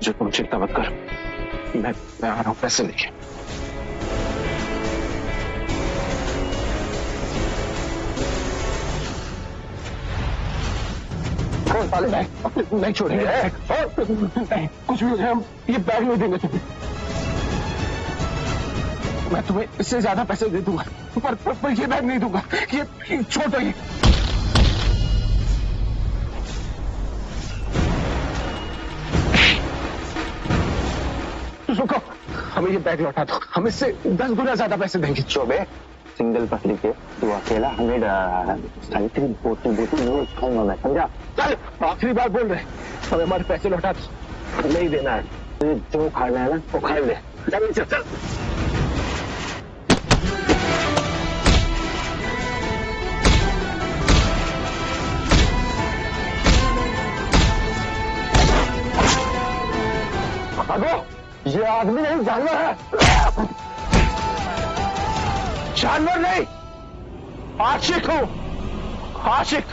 जो तुम चिंता मत कर, मैं आ रहा हूं पैसे लेके। साले बैग नहीं छोड़ेंगे। नहीं, कुछ भी हो जाए हम ये बैग नहीं देंगे तुम्हें। मैं तुम्हें इससे ज्यादा पैसे दे दूंगा पर ये बैग नहीं दूंगा। ये छोड़ दो। ये रुको, हमें ये बैग लौटा दो, हम इससे 10 गुना ज्यादा पैसे देंगे। चौबे सिंगल पसली के तू अकेला हमें साइकिल बोतल खाऊंगा मैं, समझा? चल आखिरी बार बोल रहे, हमें हमारे पैसे लौटा दो। नहीं देना है, तुझे जो खाना है ना वो खा ले। चल चल चल। भागो, ये आदमी नहीं जानवर है। जानवर नहीं, आशिक हूं, आशिक।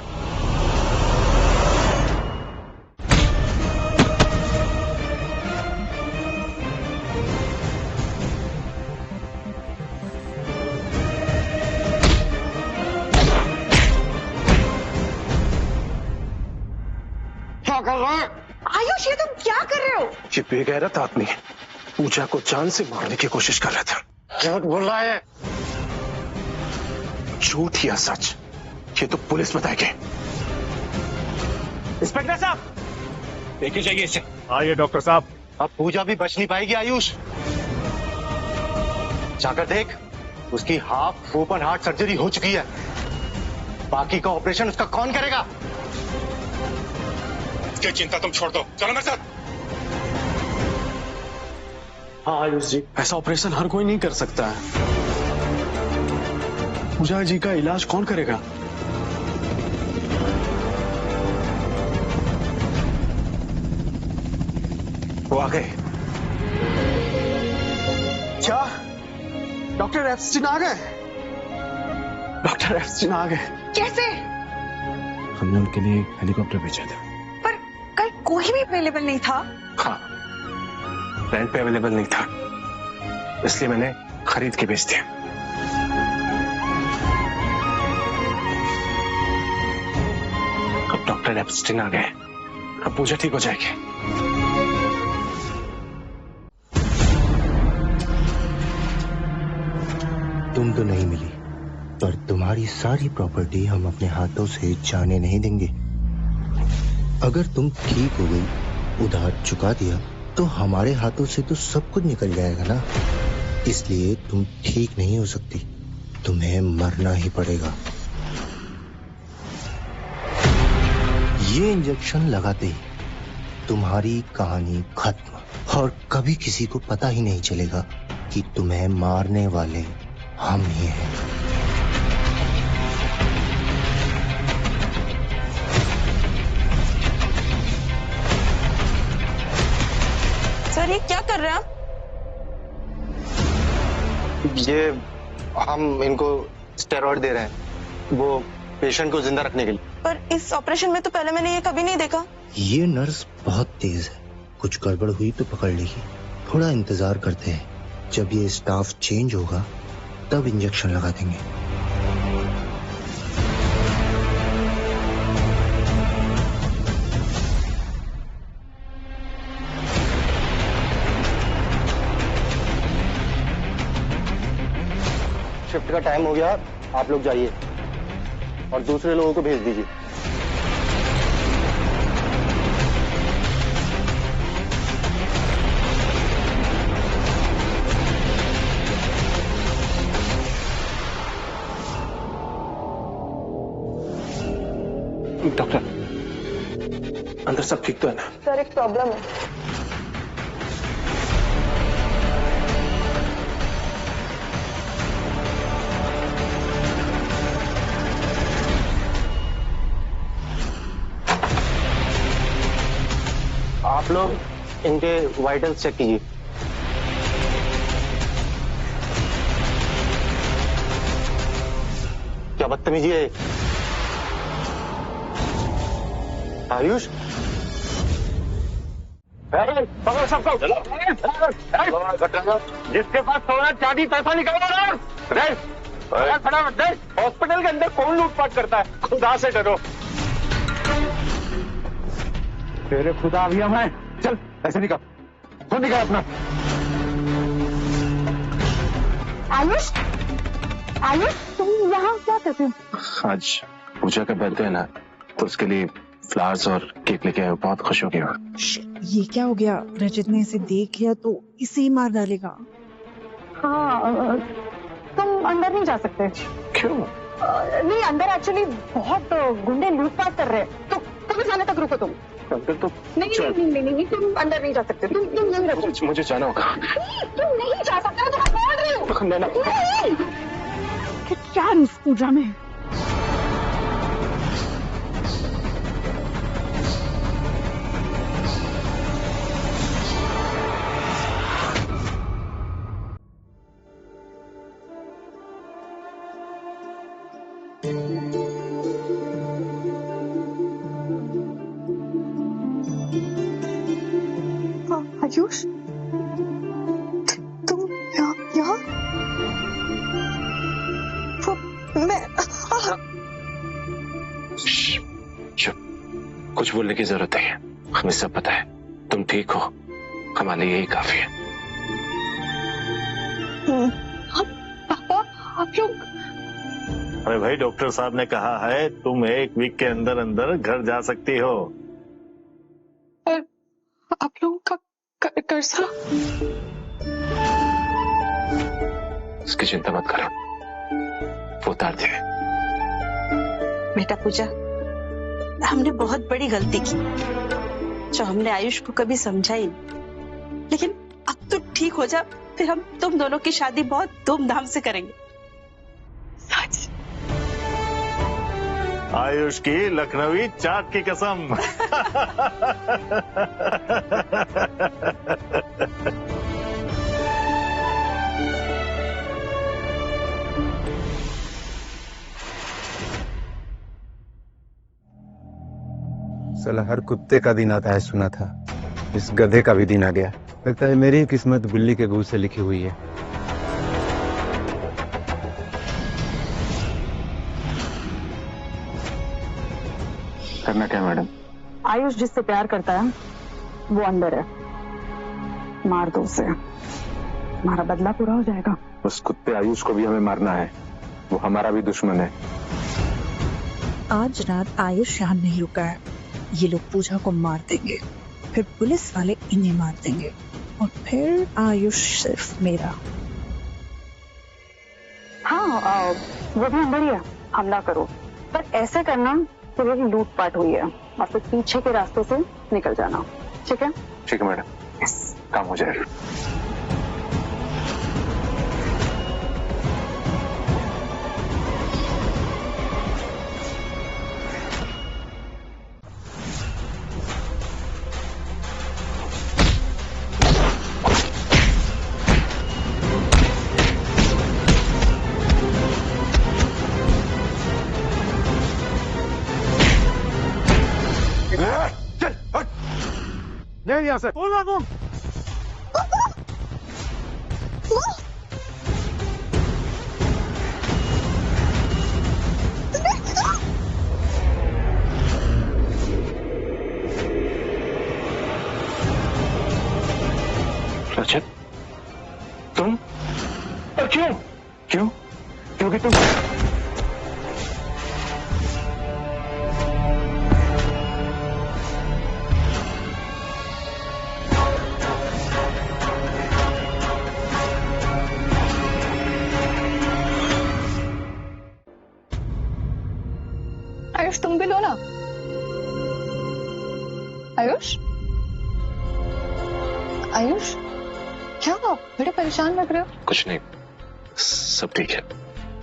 क्या कर रहे हैं? आयुष ये तुम क्या कर रहे हो? ये बेगैरत आदमी पूजा को जान से मारने की कोशिश कर रहा था। झूठ बोल रहा है। झूठ या सच ये तो पुलिस बताएगी। इंस्पेक्टर साहब लेके जाइए इसे। आइए डॉक्टर साहब। अब पूजा भी बच नहीं पाएगी आयुष। जाकर देख, उसकी हाफ ओपन हार्ट सर्जरी हो चुकी है। बाकी का ऑपरेशन उसका कौन करेगा? क्या चिंता तुम छोड़ दो, चलो मेरे साथ। हाँ आयुष जी, ऐसा ऑपरेशन हर कोई नहीं कर सकता है। पूजा जी का इलाज कौन करेगा? वो आ गए। क्या डॉक्टर एप्स्टीन आ गए? डॉक्टर एप्स्टीन आ गए? कैसे? हमने उनके लिए हेलीकॉप्टर भेजा था। पर कल कोई भी अवेलेबल नहीं था। हाँ, रेंट पे अवेलेबल नहीं था, इसलिए मैंने खरीद के बेच दिया। अब डॉक्टर एप्स्टीन आ गए, अब पूजा ठीक हो जाएगी। तुम तो नहीं मिली, पर तुम्हारी सारी प्रॉपर्टी हम अपने हाथों से जाने नहीं देंगे। अगर तुम ठीक हो गई, उधार चुका दिया, तो हमारे हाथों से तो सब कुछ निकल जाएगा ना। इसलिए तुम ठीक नहीं हो सकती, तुम्हें मरना ही पड़ेगा। ये इंजेक्शन लगाते ही तुम्हारी कहानी खत्म, और कभी किसी को पता ही नहीं चलेगा कि तुम्हें मारने वाले हम ही हैं। सर ये क्या कर रहे हैं आप? ये हम इनको स्टेरॉइड दे रहे हैं, वो पेशेंट को जिंदा रखने के लिए। पर इस ऑपरेशन में तो पहले मैंने ये कभी नहीं देखा। ये नर्स बहुत तेज है, कुछ गड़बड़ हुई तो पकड़ लेगी। थोड़ा इंतजार करते हैं, जब ये स्टाफ चेंज होगा तब इंजेक्शन लगा देंगे। शिफ्ट का टाइम हो गया, आप लोग जाइए और दूसरे लोगों को भेज दीजिए। डॉक्टर, अंदर सब ठीक तो है ना? सर एक प्रॉब्लम है। आप लोग इनके वाइटल्स चेक कीजिए। क्या बदतमीजी है? आयुष, पकड़ो सबको। जिसके पास सोना चांदी पैसा निकालो। हॉस्पिटल के अंदर कौन लूटपाट करता है? खुदा से डरो। तेरे खुदा भी हम हैं। चल ऐसे निकाल, फोन निकाल अपना। आयुष, आयुष तुम यहाँ क्या करते हो? आज पूजा का बर्थडे है ना, तो उसके लिए फ्लावर्स और केक लेके आए। बहुत खुश हो गया। ये क्या हो गया? रजत ने इसे देख लिया तो इसे ही मार डालेगा। हाँ, तुम अंदर नहीं जा सकते। क्यों? नहीं, अंदर एक्चुअली बहुत गुंडे लूटपाट कर रहे हैं, तो पुलिस आने तक रुको तुम। अंदर तो नहीं, तुम अंदर नहीं जा सकते। तुम यहीं रहो। मुझे जाना होगा। तुम नहीं जा सकते, तुम बोल रही हो। नहीं। क्या है उस पूजा में? आयुष, तुम यहाँ? मैं चुप, कुछ बोलने की जरूरत नहीं है। हमें सब पता है तुम ठीक हो, हमारे लिए यही काफी है। पापा, आप लोग? अरे भाई, डॉक्टर साहब ने कहा है तुम 1 वीक के अंदर अंदर घर जा सकती हो। पर आप लोगों का कर्जा? इसकी चिंता मत करो, वो उतार दे। बेटा पूजा, हमने बहुत बड़ी गलती की जो हमने आयुष को कभी समझा ही नहीं। लेकिन अब तो ठीक हो जा, फिर हम तुम दोनों की शादी बहुत धूमधाम से करेंगे। सच। आयुष की लखनवी चाट की कसम। साला हर कुत्ते का दिन आता है सुना था, इस गधे का भी दिन आ गया। लगता है मेरी किस्मत बिल्ली के गूं से लिखी हुई है। करना क्या मैडम? आयुष जिससे प्यार करता है वो अंदर है, मार दो उसे, हमारा बदला पूरा हो जाएगा। उस कुत्ते आयुष को भी हमें मारना है, वो हमारा भी दुश्मन है। आज रात आयुष यहाँ नहीं रुका है, ये लोग पूजा को मार देंगे, फिर पुलिस वाले इन्हें मार देंगे और फिर आयुष सिर्फ मेरा। हाँ, वो भी अंदर ही है, हमला करो, पर ऐसे करना कि मेरी लूटपाट हुई है और फिर पीछे के रास्ते से निकल जाना। ठीक है? ठीक है मैडम, यस, काम हो जाएगा। नहीं यहाँ से। रजत, तुम? और क्यों? क्यों? क्योंकि तुम आयुष, तुम भी लो ना। आयुष, आयुष, क्या हुआ? बड़े परेशान लग रहे हो। कुछ नहीं, सब ठीक है,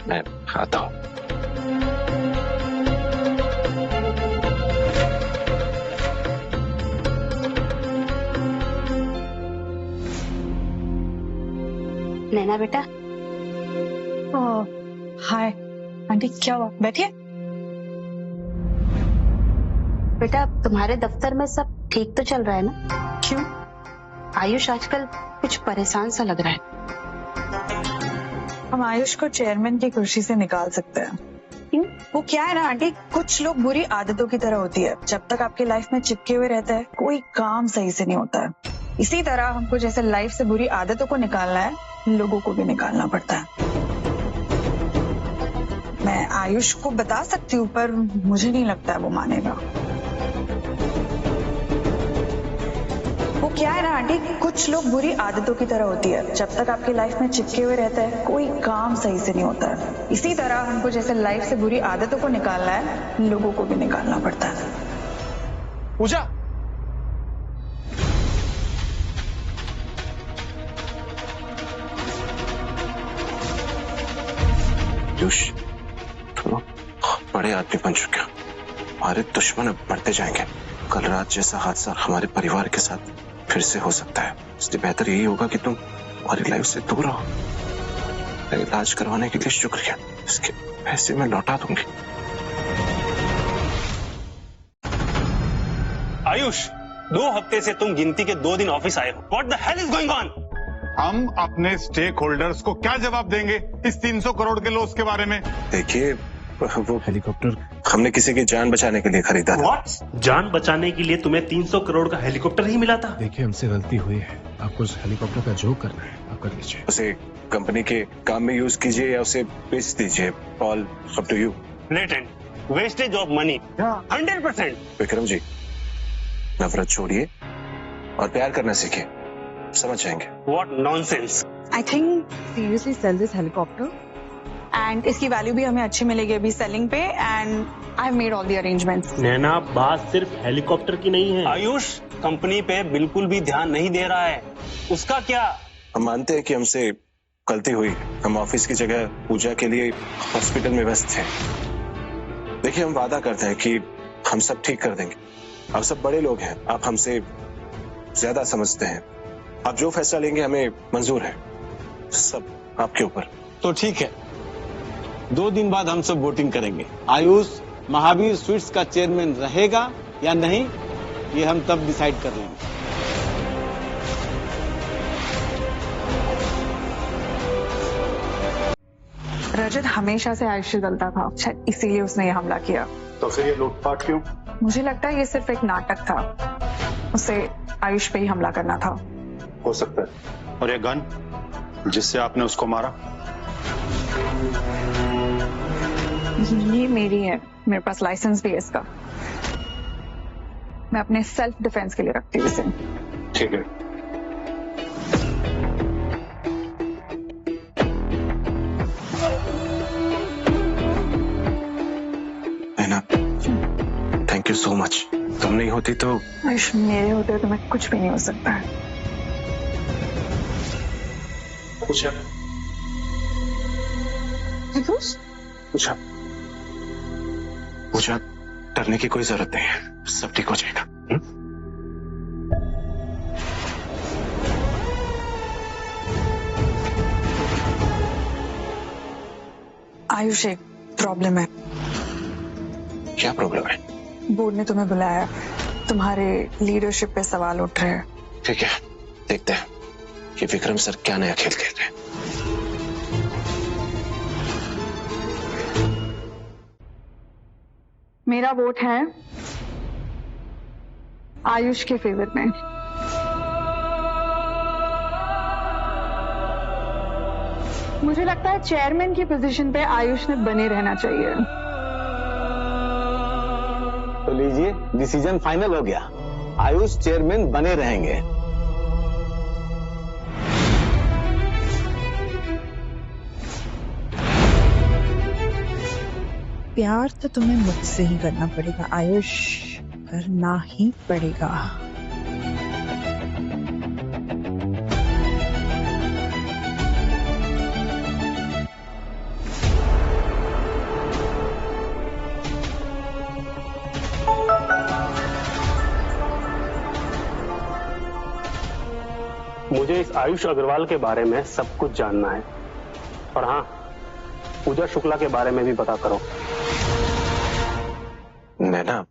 मैं आता हूँ। नैना बेटा। हाय आंटी, क्या हुआ? बैठिए। बेटा तुम्हारे दफ्तर में सब ठीक तो चल रहा है ना? क्यों? आयुष आजकल कुछ परेशान सा लग रहा है। हम आयुष को चेयरमैन की कुर्सी से निकाल सकते हैं। क्यों? वो क्या है ना आंटी, कुछ लोग बुरी आदतों की तरह होती है, जब तक आपकी लाइफ में चिपके हुए रहते हैं कोई काम सही से नहीं होता है। इसी तरह हमको जैसे लाइफ से बुरी आदतों को निकालना है, लोगों को भी निकालना पड़ता है। मैं आयुष को बता सकती हूँ पर मुझे नहीं लगता है वो मानेगा। वो क्या है ना आंटी, कुछ लोग बुरी आदतों की तरह होती है, जब तक आपकी लाइफ में चिपके हुए रहते हैं कोई काम सही से नहीं होता है। इसी तरह हमको जैसे लाइफ से बुरी आदतों को निकालना है, लोगों को भी निकालना पड़ता है। पूजा, आयुष, तुम बड़े आदमी बन चुके हो, हमारे दुश्मन अब बढ़ते जाएंगे। कल रात जैसा हादसा हमारे परिवार के साथ फिर से हो सकता है, इसलिए बेहतर यही होगा कि तुम हमारी लाइफ से दूर रहो। इलाज करवाने के लिए शुक्रिया, इसके पैसे मैं लौटा दूंगी। आयुष, 2 हफ्ते से तुम गिनती के 2 दिन ऑफिस आए हो। What the hell is going on? हम अपने स्टेक होल्डर्स को क्या जवाब देंगे इस 300 करोड़ के लॉस के बारे में? देखिए, वो हेलीकॉप्टर हमने किसी की जान बचाने के लिए खरीदा था। What? जान बचाने के लिए तुम्हें 300 करोड़ का हेलीकॉप्टर ही मिला था? देखिए, हमसे गलती हुई है, आपको उस हेलीकॉप्टर का जो करना है आप कर लीजिए। उसे कंपनी के काम में यूज कीजिए या उसे बेच दीजिए, all up to you. Blatant, wastage of money, 100%। Vikram ji, नफरत छोड़िए और प्यार करना सीखिए, समझ जाएंगे। What nonsense! I think seriously sell this helicopter and इसकी वैल्यू भी हमें अच्छी मिलेगी अभी सेलिंग पे, and I've made all the arrangements। नैना, बात सिर्फ हेलीकॉप्टर की नहीं है। आयुष कंपनी पे बिल्कुल भी ध्यान नहीं दे रहा है, उसका क्या? हम मानते हैं कि हमसे गलती हुई, हम ऑफिस की जगह पूजा के लिए हॉस्पिटल में व्यस्त थे। देखिए, हम वादा करते हैं कि हम सब ठीक कर देंगे। आप सब बड़े लोग हैं, आप हमसे ज्यादा समझते हैं, आप जो फैसला लेंगे हमें मंजूर है, सब आपके ऊपर। तो ठीक है, 2 दिन बाद हम सब वोटिंग करेंगे। आयुष महावीर स्वीट्स का चेयरमैन रहेगा या नहीं, ये हम तब डिसाइड कर लेंगे। रजत हमेशा से आयुष से जलता था, शायद इसीलिए उसने ये हमला किया। तो फिर ये लूटपाट क्यों? मुझे लगता है ये सिर्फ एक नाटक था, उसे आयुष पे ही हमला करना था। हो सकता है। और ये गन जिससे आपने उसको मारा? ये मेरी है, मेरे पास लाइसेंस भी है इसका। मैं अपने सेल्फ डिफेंस के लिए रखती हूँ इसे। ठीक है। नैना, थैंक यू सो मच। तुम नहीं होती तो आयुष, मेरे होते तो मैं कुछ भी नहीं हो सकता है। पूछा पूछा पूछा, डरने की कोई जरूरत नहीं है, सब ठीक हो जाएगा। आयुष, एक प्रॉब्लम है। क्या प्रॉब्लम है? बोर्ड ने तुम्हें बुलाया, तुम्हारे लीडरशिप पे सवाल उठ रहे हैं। ठीक है, देखते हैं कि विक्रम सर क्या नया खेल खेल रहे हैं। मेरा वोट है आयुष के फेवर में। मुझे लगता है चेयरमैन की पोजीशन पे आयुष ने बने रहना चाहिए। तो लीजिए, डिसीजन फाइनल हो गया, आयुष चेयरमैन बने रहेंगे। प्यार तो तुम्हें मुझसे ही करना पड़ेगा आयुष, करना ही पड़ेगा। मुझे इस आयुष अग्रवाल के बारे में सब कुछ जानना है, और हाँ, पूजा शुक्ला के बारे में भी पता करो। नैना,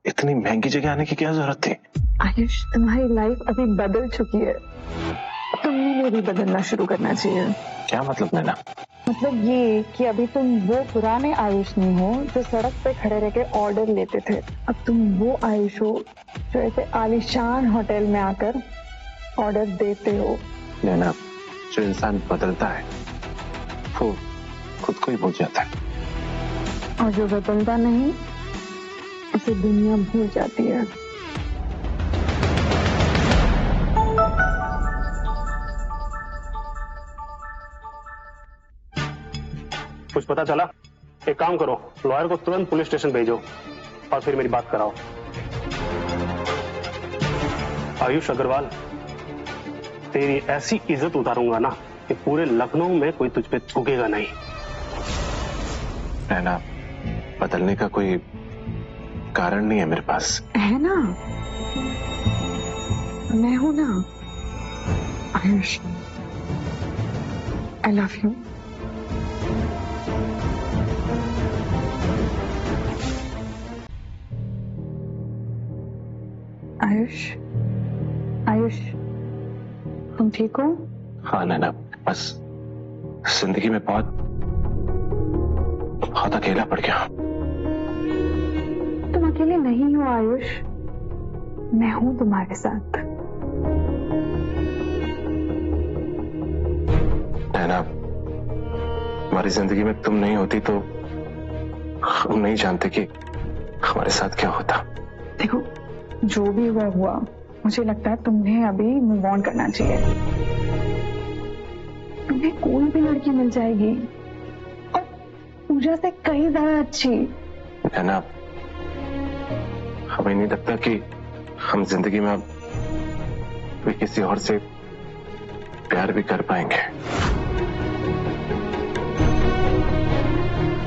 इतनी महंगी जगह आने की क्या जरूरत थी? आयुष, तुम्हारी लाइफ अभी बदल चुकी है, तुम्हें भी बदलना शुरू करना चाहिए। क्या मतलब नैना? मतलब ये कि अभी तुम वो पुराने आयुष नहीं हो जो सड़क पे खड़े रह के ऑर्डर लेते थे। अब तुम वो आयुष हो जो ऐसे आलीशान होटल में आकर ऑर्डर देते हो। नैना, जो इंसान बदलता है वो खुद को ही भूल जाता है, और जो बदलता नहीं उसे दुनिया भूल जाती है। कुछ पता चला? एक काम करो, लॉयर को तुरंत पुलिस स्टेशन भेजो और फिर मेरी बात कराओ। आयुष अग्रवाल, तेरी ऐसी इज्जत उतारूंगा ना कि पूरे लखनऊ में कोई तुझ पे थूकेगा नहीं। नैना, बदलने का कोई कारण नहीं है मेरे पास। है ना, मैं हूं ना Ayush. I love you. Ayush, Ayush, तुम ठीक हो? हाँ नैना, बस जिंदगी में बहुत अकेला पड़ गया। तुम अकेले नहीं हो आयुष, मैं हूं तुम्हारे साथ। नैना, हमारी जिंदगी में तुम नहीं होती तो हम नहीं जानते कि हमारे साथ क्या होता। देखो, जो भी हुआ हुआ, मुझे लगता है तुम्हें अभी मूव ऑन करना चाहिए। तुम्हें कोई भी लड़की मिल जाएगी, और पूजा से कहीं ज्यादा अच्छी। नैना, हमें नहीं लगता कि हम जिंदगी में अब कोई किसी और से प्यार भी कर पाएंगे।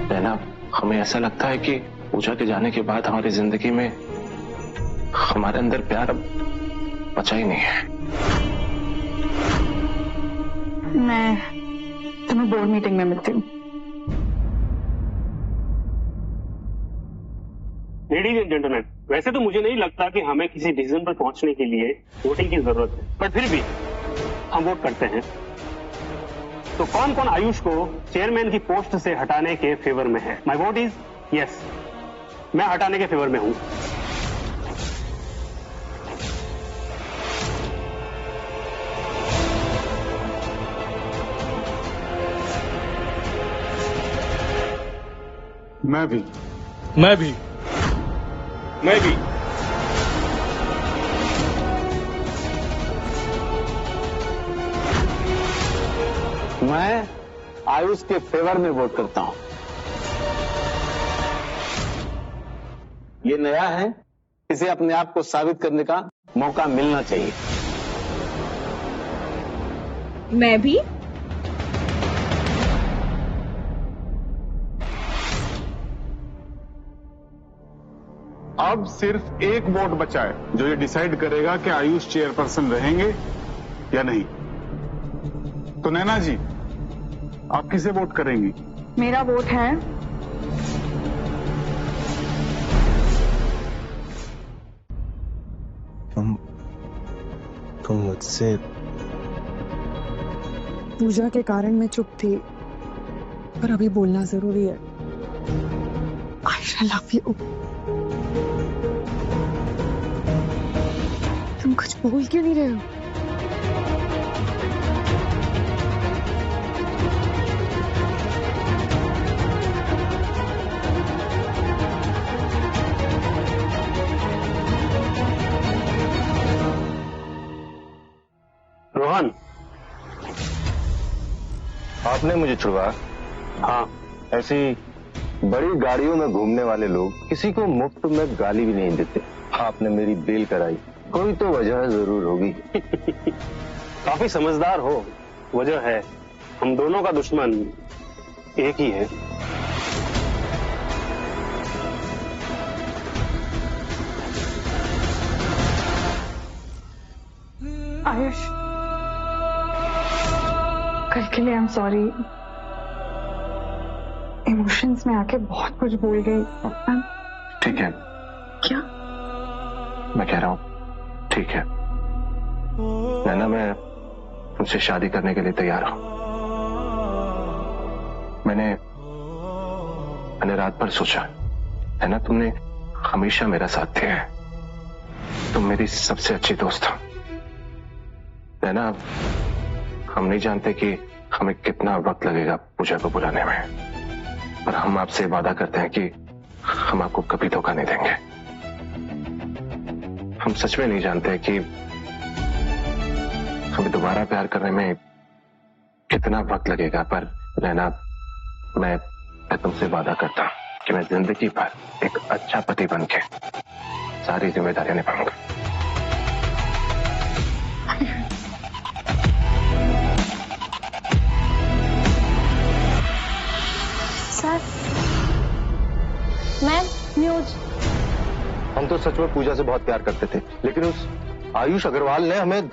नैना, हमें ऐसा लगता है कि पूजा के जाने के बाद हमारी जिंदगी में हमारे अंदर प्यार अब बचा ही नहीं है। मैं तुम्हें बोर्ड मीटिंग में मिलती हूँ। लेडीज एंड जेंटलमैन, वैसे तो मुझे नहीं लगता कि हमें किसी डिसीजन पर पहुंचने के लिए वोटिंग की जरूरत है, पर फिर भी हम वोट करते हैं। तो कौन कौन आयुष को चेयरमैन की पोस्ट से हटाने के फेवर में है? माय वोट इज यस, मैं हटाने के फेवर में हूं। मैं भी। मैं भी। मैं भी। मैं आयुष के फेवर में वोट करता हूं। ये नया है, इसे अपने आप को साबित करने का मौका मिलना चाहिए। मैं भी। अब सिर्फ एक वोट बचा है जो ये डिसाइड करेगा कि आयुष चेयरपर्सन रहेंगे या नहीं। तो नैना जी, आप किसे वोट करेंगी? मेरा वोट है तुम मुझसे। पूजा के कारण मैं चुप थी, पर अभी बोलना जरूरी है। I love you. तुम कुछ बोल क्यों नहीं रहे हो? रोहन, आपने मुझे छुड़वाया? हाँ। ऐसी बड़ी गाड़ियों में घूमने वाले लोग किसी को मुफ्त में गाली भी नहीं देते। आपने मेरी बेल कराई, कोई तो वजह जरूर होगी। काफी समझदार हो, वजह है हम दोनों का दुश्मन एक ही है। आयुष, कल के लिए आई एम सॉरी। इमोशंस में आके बहुत कुछ बोल गई। ठीक है। क्या? मैं कह रहा हूं ठीक है नैना, मैं तुमसे शादी करने के लिए तैयार हूं। मैंने रात भर सोचा है ना, तुमने हमेशा मेरा साथ दिया है, तुम मेरी सबसे अच्छी दोस्त हो। है ना, हम नहीं जानते कि हमें कितना वक्त लगेगा पूजा को बुलाने में, पर हम आपसे वादा करते हैं कि हम आपको कभी धोखा नहीं देंगे। हम सच में नहीं जानते कि हमें दोबारा प्यार करने में कितना वक्त लगेगा, पर रहना मैं तुमसे वादा करता हूं कि मैं जिंदगी भर एक अच्छा पति बनके सारी जिम्मेदारियां निभाऊंगा। Ma'am, news. हम तो सच में पूजा से बहुत प्यार करते थे, लेकिन उस आयुष अग्रवाल ने हमें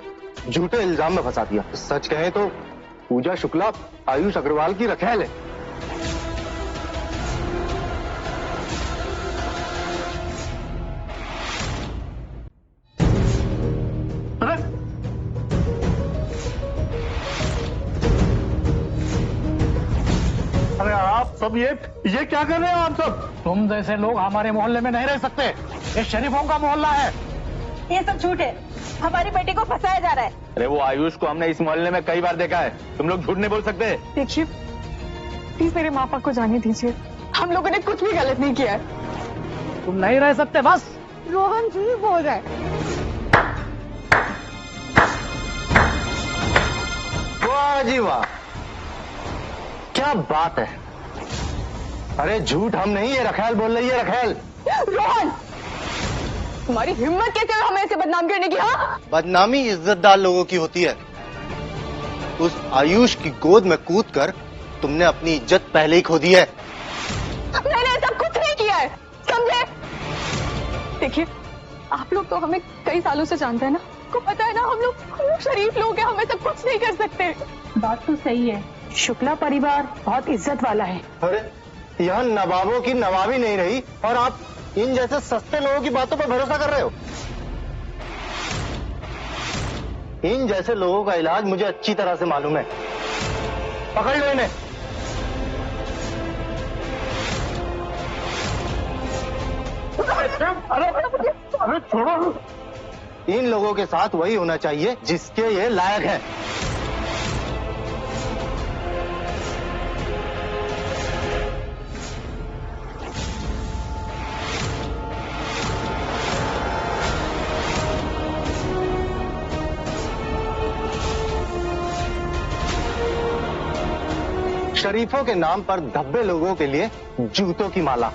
झूठे इल्जाम में फंसा दिया। सच कहें तो पूजा शुक्ला आयुष अग्रवाल की रखेल है। अरे आप सब ये क्या कर रहे हो? आप सब, तुम जैसे लोग हमारे मोहल्ले में नहीं रह सकते। ये शरीफों का मोहल्ला है। ये सब झूठ है, हमारी बेटी को फंसाया जा रहा है। अरे वो आयुष को हमने इस मोहल्ले में कई बार देखा है, तुम लोग झूठ नहीं बोल सकते। देखिए प्लीज मेरे माँ बाप को जाने दीजिए, हम लोगों ने कुछ भी गलत नहीं किया है। तुम नहीं रह सकते बस। रोहन झूठ बोल रहा है। वाह जी वाह, क्या बात है। अरे झूठ हम नहीं, ये रखेल बोल रही है। रखेल, रोहन तुम्हारी हिम्मत कैसे है हमें ऐसे बदनाम करने की? हाँ, बदनामी इज्जतदार लोगों की होती है। उस आयुष की गोद में कूदकर तुमने अपनी इज्जत पहले ही खो दी है। मैंने ऐसा कुछ नहीं किया है, समझे? देखिए आप लोग तो हमें कई सालों से जानते हैं ना, आपको पता है ना हम लोग शरीफ लोग हैं, हम ऐसा कुछ नहीं कर सकते। बात तो सही है, शुक्ला परिवार बहुत इज्जत वाला है। अरे यहाँ नवाबों की नवाबी नहीं रही और आप इन जैसे सस्ते लोगों की बातों पर भरोसा कर रहे हो। इन जैसे लोगों का इलाज मुझे अच्छी तरह से मालूम है। पकड़ लो इन्हें। अरे छोड़ो। इन लोगों के साथ वही होना चाहिए जिसके ये लायक है। शरीफों के नाम पर धब्बे लोगों के लिए जूतों की माला।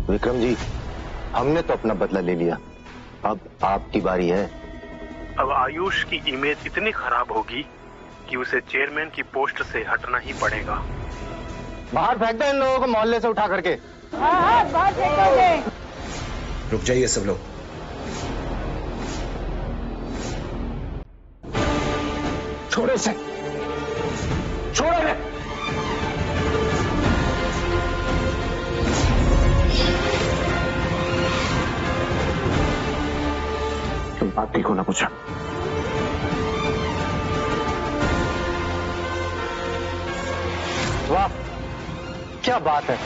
विक्रम जी, हमने तो अपना बदला ले लिया, अब आपकी बारी है। अब आयुष की इमेज इतनी खराब होगी कि उसे चेयरमैन की पोस्ट से हटना ही पड़ेगा। बाहर फेंक दो इन लोगों को मोहल्ले से उठा करके। बाहर फेंकोगे। रुक जाइए सब लोग। छोड़ो इसे, छोड़ो रे। तुम बात ठीक हो ना पूछा? वाह क्या बात है।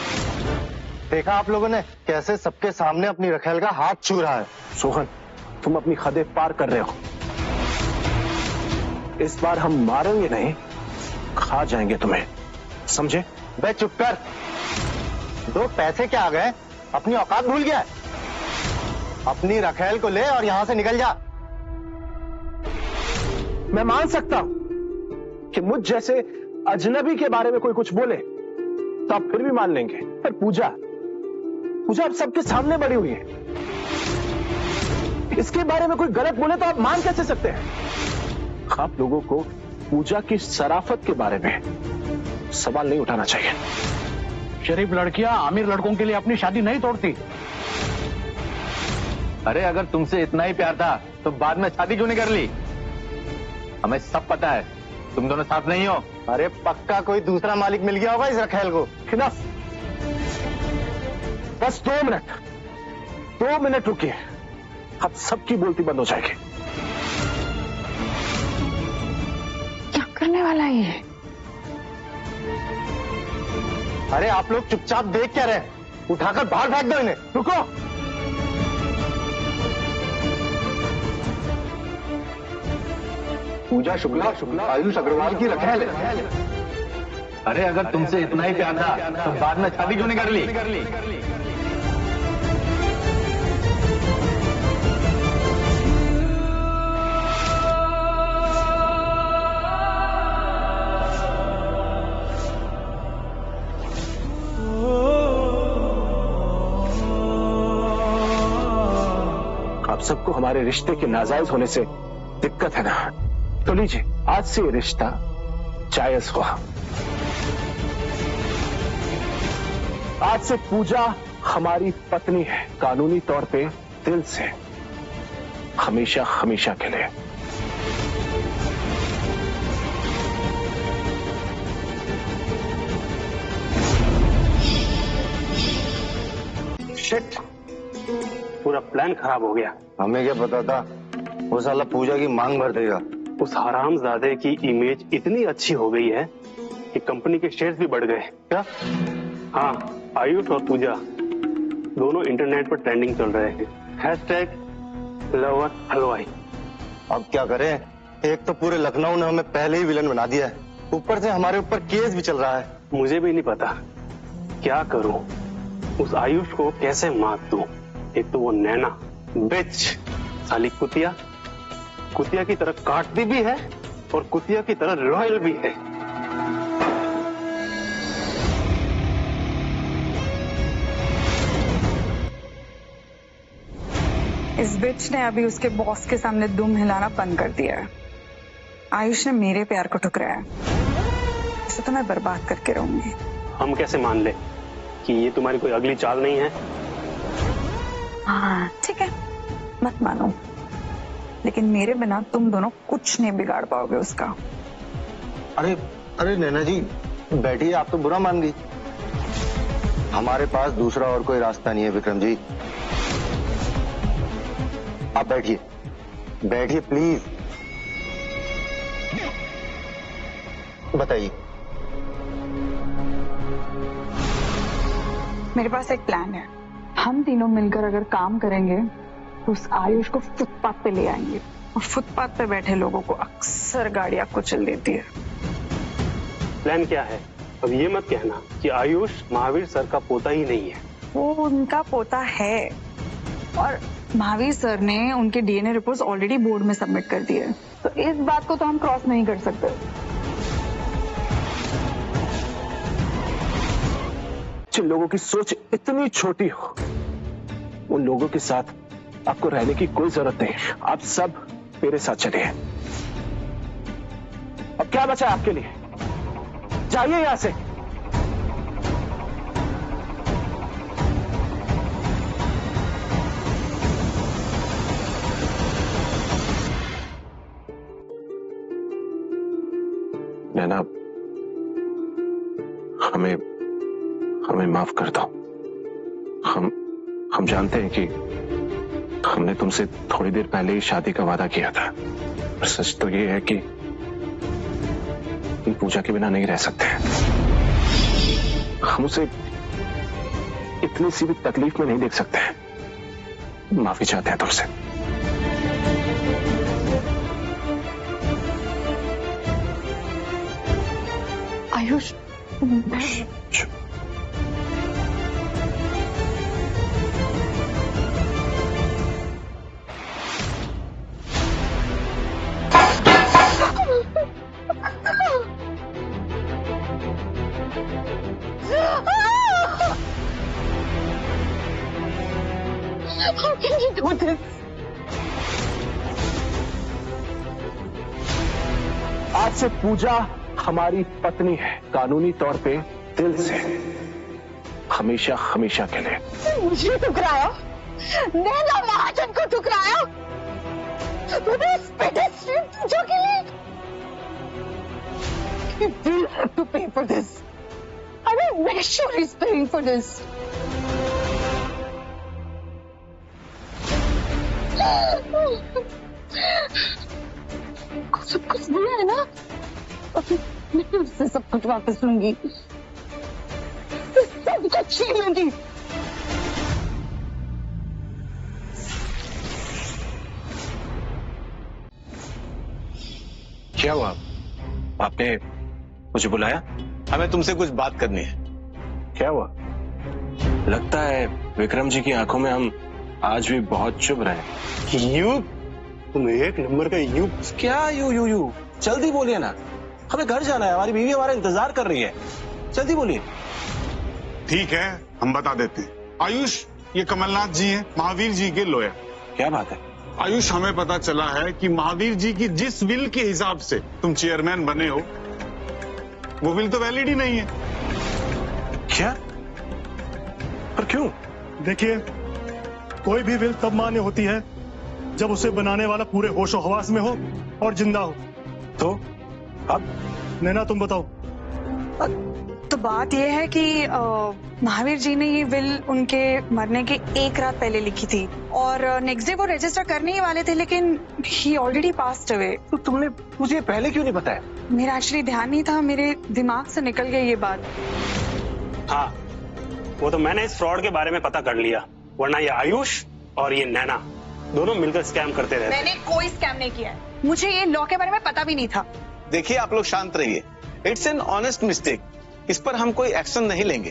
देखा आप लोगों ने कैसे सबके सामने अपनी रखेल का हाथ छू रहा है। सोहन, तुम अपनी हदें पार कर रहे हो। इस बार हम मारेंगे नहीं, खा जाएंगे तुम्हें, समझे? बे चुप कर। 2 पैसे क्या आ गए, अपनी औकात भूल गया? अपनी रखेल को ले और यहां से निकल जा। मैं मान सकता हूं कि मुझ जैसे अजनबी के बारे में कोई कुछ बोले तो आप फिर भी मान लेंगे, पर पूजा अब सबके सामने बड़ी हुई है, इसके बारे में कोई गलत बोले तो आप मान कैसे सकते हैं? आप लोगों को पूजा की शराफत के बारे में सवाल नहीं उठाना चाहिए। शरीफ लड़कियां अमीर लड़कों के लिए अपनी शादी नहीं तोड़ती। अरे अगर तुमसे इतना ही प्यार था तो बाद में शादी क्यों नहीं कर ली? हमें सब पता है तुम दोनों साथ नहीं हो। अरे पक्का कोई दूसरा मालिक मिल गया होगा इस रखेल को। इनफ, बस 2 मिनट रुकिए, अब सबकी बोलती बंद हो जाएगी। क्या करने वाला है ये? अरे आप लोग चुपचाप देख क्या रहे, उठाकर बाहर फेंक दो इन्हें। रुको, पूजा शुक्ला आयुष अग्रवाल की रखेल है। अरे अगर तुमसे इतना ही प्यार था तो बाद में शादी क्यों नहीं कर ली? आप सबको हमारे रिश्ते के नाजायज होने से दिक्कत है ना, तो लीजिए, आज से ये रिश्ता जायज हुआ। आज से पूजा हमारी पत्नी है, कानूनी तौर पे, दिल से, हमेशा हमेशा के लिए। शिट, पूरा प्लान खराब हो गया। हमें क्या पता था वो साला पूजा की मांग भर देगा। उस हरामजादे की इमेज इतनी अच्छी हो गई है कि कंपनी के शेयर्स भी बढ़ गए। क्या? हाँ, आयुष और पूजा दोनों इंटरनेट पर ट्रेंडिंग चल रहे हैं। #लवर हलवाई। अब क्या करें, एक तो पूरे लखनऊ ने हमें पहले ही विलन बना दिया है, ऊपर से हमारे ऊपर केस भी चल रहा है। मुझे भी नहीं पता क्या करूं, उस आयुष को कैसे मात दूं। एक तो वो नैना बिच, साली कुतिया की तरह काटती भी है और कुतिया की तरह रॉयल भी है। इस बिच ने अभी उसके बॉस के सामने दुम हिलाना बंद कर दिया है। आयुष ने मेरे प्यार को ठुकराया, इसे तो मैं बर्बाद करके रहूंगी। हम कैसे मान ले कि ये तुम्हारी कोई अगली चाल नहीं है? हाँ ठीक है, मत मानो, लेकिन मेरे बिना तुम दोनों कुछ नहीं बिगाड़ पाओगे उसका। अरे नैना जी बैठिए, आप तो बुरा मान गई। हमारे पास दूसरा और कोई रास्ता नहीं है विक्रम जी, आप बैठिए प्लीज। बताइए। मेरे पास एक प्लान है। हम तीनों मिलकर अगर काम करेंगे तो उस आयुष को फुटपाथ पे ले आएंगे, और फुटपाथ पे बैठे लोगों को अक्सर गाड़ियां कुचल देती है। प्लान क्या है? अब ये मत कहना कि आयुष महावीर सर का पोता ही नहीं है। वो उनका पोता है, और महावीर सर ने उनके डीएनए रिपोर्ट्स ऑलरेडी बोर्ड में सबमिट कर दिए, तो इस बात को तो हम क्रॉस नहीं कर सकते। जिन लोगों की सोच इतनी छोटी हो, उन लोगों के साथ आपको रहने की कोई जरूरत नहीं। आप सब मेरे साथ चलिए। अब क्या बचा है आपके लिए? जाइए यहां से। नैना, हमें माफ कर दो। हम जानते हैं कि हमने तुमसे थोड़ी देर पहले ही शादी का वादा किया था, पर सच तो ये है कि हम पूजा के बिना नहीं रह सकते। हम उसे इतनी सी भी तकलीफ में नहीं देख सकते। माफी चाहते हैं तुमसे। Ayush How can you do this? आज से पूजा हमारी पत्नी है, कानूनी तौर पे दिल से, हमेशा हमेशा के लिए। मुझे ठुकराया, नैना महाजन को ठुकराया, पूजा के लिए। You will have to pay for this. I will make sure he's paying for this. सब कुछ दिया है ना, अभी मैं उससे सब कुछ वापस लूंगी, सब कुछ छीन लूंगी। क्या हुआ? आपने मुझे बुलाया? हमें तुमसे कुछ बात करनी है। क्या हुआ? लगता है विक्रम जी की आंखों में हम आज भी बहुत चुभ रहे हैं। यू, तुम एक नंबर का यू। क्या यू? जल्दी बोलिए ना, हमें घर जाना है, हमारी बीवी हमारा इंतजार कर रही है, जल्दी बोलिए। ठीक है, हम बता देते हैं। आयुष, ये कमलनाथ जी हैं, महावीर जी के लॉयर। क्या बात है? आयुष, हमें पता चला है कि महावीर जी की जिस विल के हिसाब से तुम चेयरमैन बने हो, वो विल तो वैलिड ही नहीं है। क्या? पर क्यों? देखिए, कोई भी विल तब मान्य होती है जब उसे बनाने वाला पूरे होशो हवास में हो और जिंदा हो। तो अब नैना तुम बताओ। तो बात यह है कि महावीर जी ने ये विल उनके मरने के एक रात पहले लिखी थी और नेक्स्ट डे वो रजिस्टर करने ही वाले थे, लेकिन ही ऑलरेडी पास्ड अवे। तो तुमने मुझे पहले क्यों नहीं बताया? मेरा एक्चुअली ध्यान नहीं था, मेरे दिमाग से निकल गई ये बात। हाँ, वो तो मैंने इस फ्रॉड के बारे में पता कर लिया, वरना ये आयुष और ये नैना दोनों मिलकर स्कैम करते रहते। मैंने कोई स्कैम नहीं किया है, मुझे ये लॉ के बारे में पता भी नहीं था। देखिए, आप लोग शांत रहिए। इट्स एन ऑनेस्ट मिस्टेक, इस पर हम कोई एक्शन नहीं लेंगे।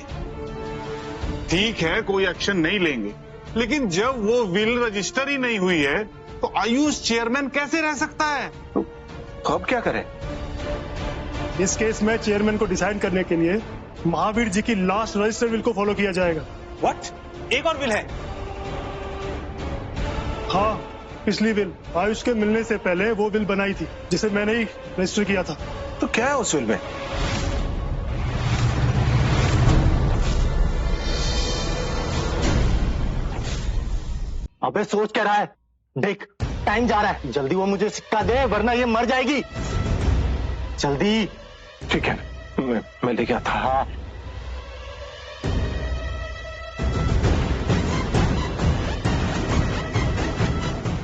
ठीक है, कोई एक्शन नहीं लेंगे, लेकिन जब वो विल रजिस्टर ही नहीं हुई है तो आयुष चेयरमैन कैसे रह सकता है? तो अब क्या करें? इस केस में चेयरमैन को डिसाइड करने के लिए महावीर जी की लास्ट रजिस्टर विल को फॉलो किया जाएगा। व्हाट? एक और विल है? हाँ, पिछली विल आयुष के मिलने से पहले वो विल बनाई थी जिसे मैंने ही रजिस्टर किया था। तो क्या है उस विल में? अबे सोच क्या रहा है? देख, टाइम जा रहा है, जल्दी वो मुझे सिक्का दे वरना ये मर जाएगी। जल्दी। ठीक है, मैं लेके आता। हाँ।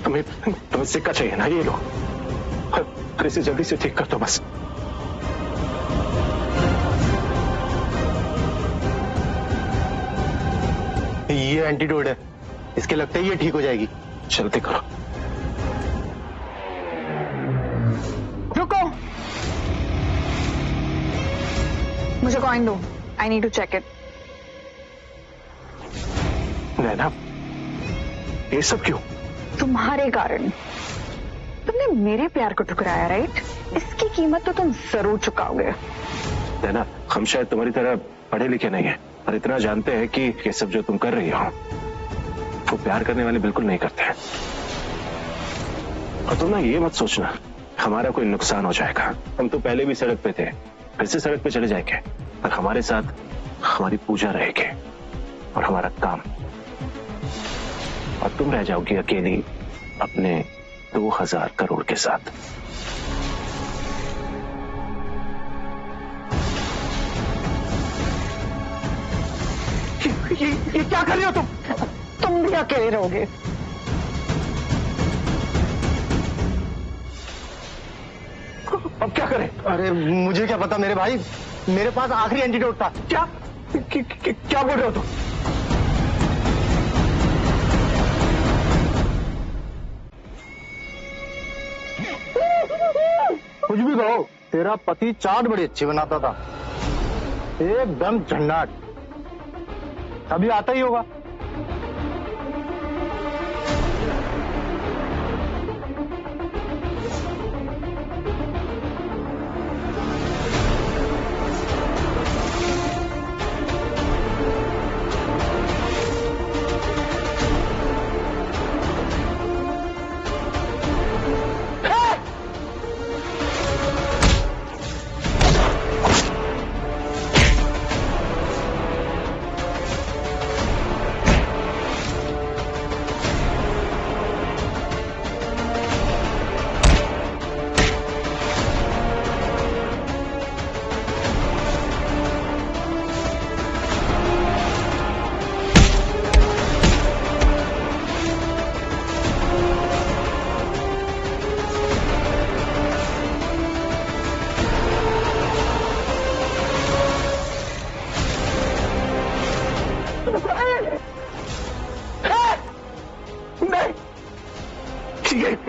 तुम्हें सिक्का चाहिए ना? ये लो, और इसे जल्दी से ठीक कर दो बस। ये एंटीडोट है, इसके लगते ही ये ठीक हो जाएगी। जल्दी करो। रुको, मुझे कॉइन दो, I need to check it. Naina, ये सब क्यों? तुम्हारे कारण। तुमने मेरे प्यार को ठुकराया, राइट? इसकी कीमत तो तुम जरूर चुकाओगे। नैना, हम शायद तुम्हारी तरह पढ़े लिखे नहीं हैं, और इतना जानते हैं कि ये सब जो तुम कर रही हो वो प्यार करने वाले बिल्कुल नहीं करते हैं। और तुम ना ये मत सोचना हमारा कोई नुकसान हो जाएगा। हम तो पहले भी सड़क पे थे, फिर से सड़क पे चले जाएंगे, पर हमारे साथ हमारी पूजा रहेगी और हमारा काम, और तुम रह जाओगी अकेली अपने 2000 करोड़ के साथ। ये क्या कर रहे हो तुम भी अकेले रहोगे। अब क्या करें? अरे मुझे क्या पता मेरे भाई, मेरे पास आखिरी एंटीडोट था। क्या बोल रहे हो तुम? कुछ भी कहो, तेरा पति चाट बड़ी अच्छी बनाता था। एकदम झन्नाट। अभी आता ही होगा।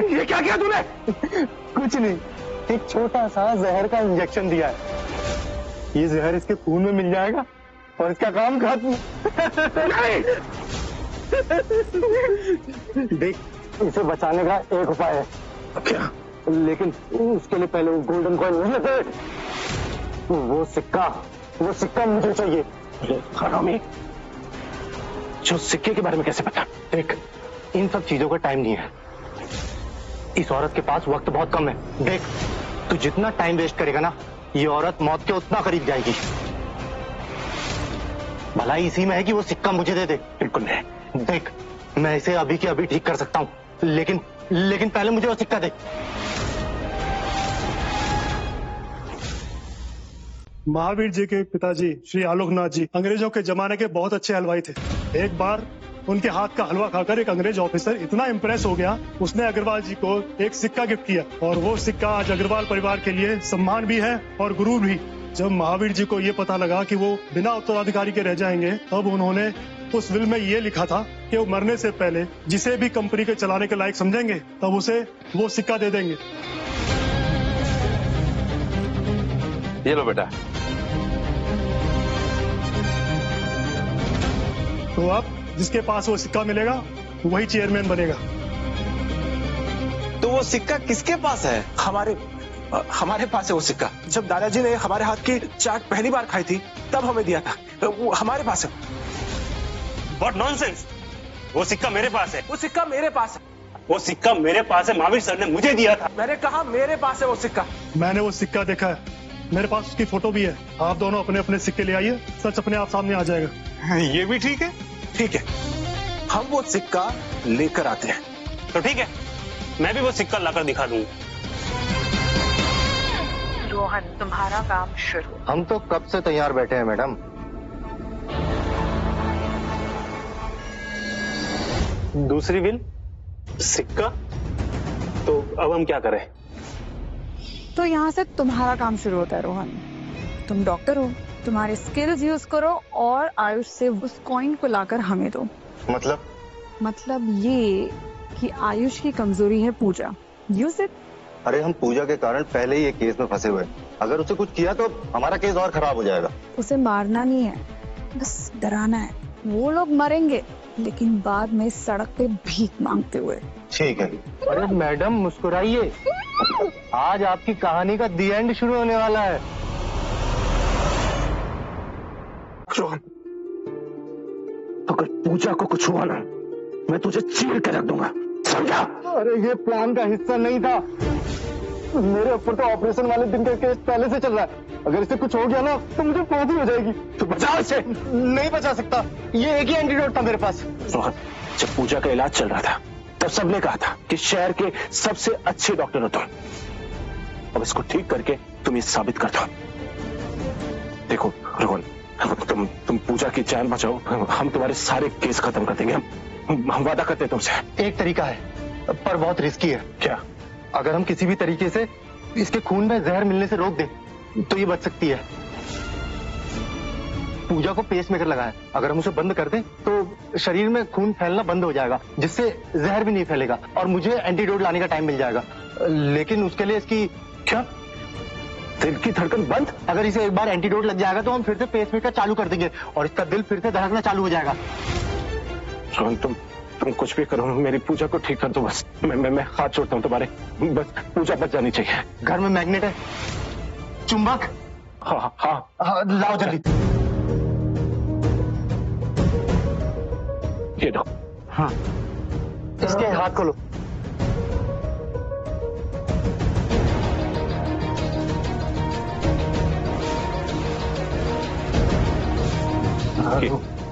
ये क्या किया तूने? कुछ नहीं, एक छोटा सा जहर का इंजेक्शन दिया है। ये जहर इसके खून में मिल जाएगा और इसका काम खत्म। देख, इसे बचाने का एक उपाय है। क्या? लेकिन उसके लिए पहले वो गोल्डन कॉइन नहीं लेते। वो सिक्का मुझे चाहिए। हरामी, जो सिक्के के बारे में कैसे पता? देख, इन सब चीजों का टाइम नहीं है। इस औरत के पास वक्त बहुत कम है। देख, तू जितना टाइम वेस्ट करेगा ना, ये औरत मौत के उतना करीब जाएगी। भलाई इसी में है कि वो सिक्का मुझे दे दे। बिल्कुल नहीं। देख, मैं इसे अभी के अभी ठीक कर सकता हूँ, लेकिन पहले मुझे वो सिक्का दे। महावीर जी के पिताजी श्री आलोकनाथ जी अंग्रेजों के जमाने के बहुत अच्छे हलवाई थे। एक बार उनके हाथ का हलवा खाकर एक अंग्रेज ऑफिसर इतना इम्प्रेस हो गया, उसने अग्रवाल जी को एक सिक्का गिफ्ट किया और वो सिक्का आज अग्रवाल परिवार के लिए सम्मान भी है और गुरूर भी। जब महावीर जी को ये पता लगा कि वो बिना उत्तराधिकारी के रह जाएंगे, तब उन्होंने उस विल में ये लिखा था कि वो मरने से पहले जिसे भी कंपनी के चलाने के लायक समझेंगे, तब उसे वो सिक्का दे देंगे। ये लो बेटा। तो अब जिसके पास वो सिक्का मिलेगा वही चेयरमैन बनेगा। तो वो सिक्का किसके पास है? हमारे पास है वो सिक्का। जब दादाजी ने हमारे हाथ की चाट पहली बार खाई थी, तब हमें दिया था। वो हमारे पास है। What nonsense! वो सिक्का मेरे पास है। वो सिक्का मेरे पास है। वो सिक्का मेरे पास है, महावीर सर ने मुझे दिया था। मैंने कहा मेरे पास है वो सिक्का। मैंने वो सिक्का देखा है, मेरे पास उसकी फोटो भी है। आप दोनों अपने अपने सिक्के ले आइए, सच अपने आप सामने आ जाएगा। ये भी ठीक है। ठीक है, हम वो सिक्का लेकर आते हैं। तो ठीक है, मैं भी वो सिक्का लाकर दिखा दूंगा। रोहन, तुम्हारा काम शुरू। हम तो कब से तैयार बैठे हैं मैडम। दूसरी विल, सिक्का, तो अब हम क्या करें? तो यहाँ से तुम्हारा काम शुरू होता है रोहन। तुम डॉक्टर हो, तुम्हारे स्किल्स यूज करो और आयुष से उस कॉइन को लाकर हमें दो। मतलब ये कि आयुष की कमजोरी है पूजा। Use it. अरे हम पूजा के कारण पहले ही एक केस में फंसे हुए हैं। अगर उसे कुछ किया तो हमारा केस और खराब हो जाएगा। उसे मारना नहीं है, बस डराना है। वो लोग मरेंगे, लेकिन बाद में सड़क पे भीख मांगते हुए। ठीक है। अरे मैडम मुस्कुराइए, आज आपकी कहानी का दी एंड शुरू होने वाला है। रोहन, अगर पूजा को कुछ हुआ ना, मैं तुझे चीर के रख दूंगा, समझा? अरे ये प्लान का हिस्सा नहीं था। मेरे ऊपर तो ऑपरेशन वाले दिन का केस पहले से चल रहा है। अगर इसे कुछ हो गया ना तो मुझे फांसी हो जाएगी। तो बचा इसे। नहीं बचा सकता, ये एक ही एंटीडोट था मेरे पास। रोहन, जब पूजा का इलाज चल रहा था, तब सबने कहा था कि शहर के सबसे अच्छे डॉक्टर हो तुम। अब इसको ठीक करके तुम ये साबित कर दो। देखो रोहन, तुम पूजा की जान बचाओ, हम तुम्हारे सारे केस खत्म कर देंगे। हम वादा करते हैं तुमसे। एक तरीका है, पर बहुत रिस्की है। क्या? अगर हम किसी भी तरीके से इसके खून में जहर मिलने से रोक दें तो ये बच सकती है। पूजा को पेसमेकर लगा है, अगर हम उसे बंद कर दें तो शरीर में खून फैलना बंद हो जाएगा, जिससे जहर भी नहीं फैलेगा और मुझे एंटीडोट लाने का टाइम मिल जाएगा। लेकिन उसके लिए इसकी क्या दिल की धड़कन बंद। अगर इसे एक बार एंटीडोट लग जाएगा तो हम फिर से पेसमेकर चालू कर देंगे और इसका दिल फिर से धड़कना चालू हो जाएगा। रोहन तुम कुछ भी करो, मेरी पूजा को ठीक कर दो बस। मैं हाथ जोड़ता हूँ तुम्हारे, बस पूजा बच जानी चाहिए। घर में मैग्नेट है, चुंबक? हाँ, लाओ जल्दी। ये दो। हाँ, इसके हाथ खोलो।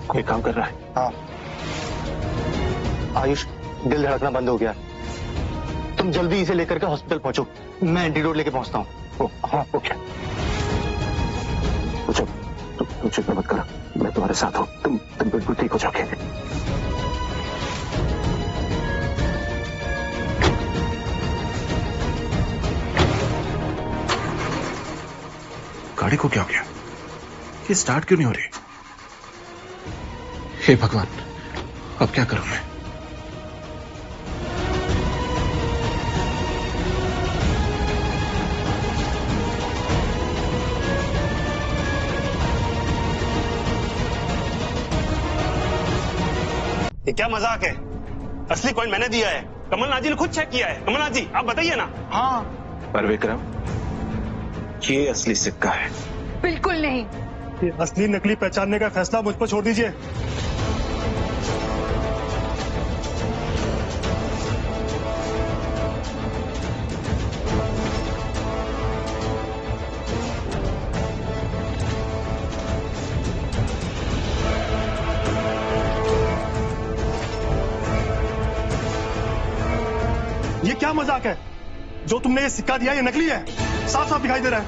कोई काम कर रहा है। हाँ आयुष, दिल धड़कना बंद हो गया। तुम जल्दी इसे लेकर के हॉस्पिटल पहुंचो, मैं एंटीडोट लेके पहुंचता हूँ। हाँ ओके। तुम चिंता मत करो, मैं तुम्हारे साथ हूँ। तुम बिल्कुल ठीक हो जाओगे। गाड़ी को क्या हो गया? ये स्टार्ट क्यों नहीं हो रही? हे भगवान, अब क्या करूं मैं? ये क्या मजाक है? असली कॉइन मैंने दिया है, कमलनाथ जी ने खुद चेक किया है। कमलनाथ जी आप बताइए ना। हाँ पर विक्रम, ये असली सिक्का है। बिल्कुल नहीं। ये असली नकली पहचानने का फैसला मुझ पर छोड़ दीजिए। ये क्या मजाक है? जो तुमने ये सिक्का दिया ये नकली है, साफ साफ दिखाई दे रहा है।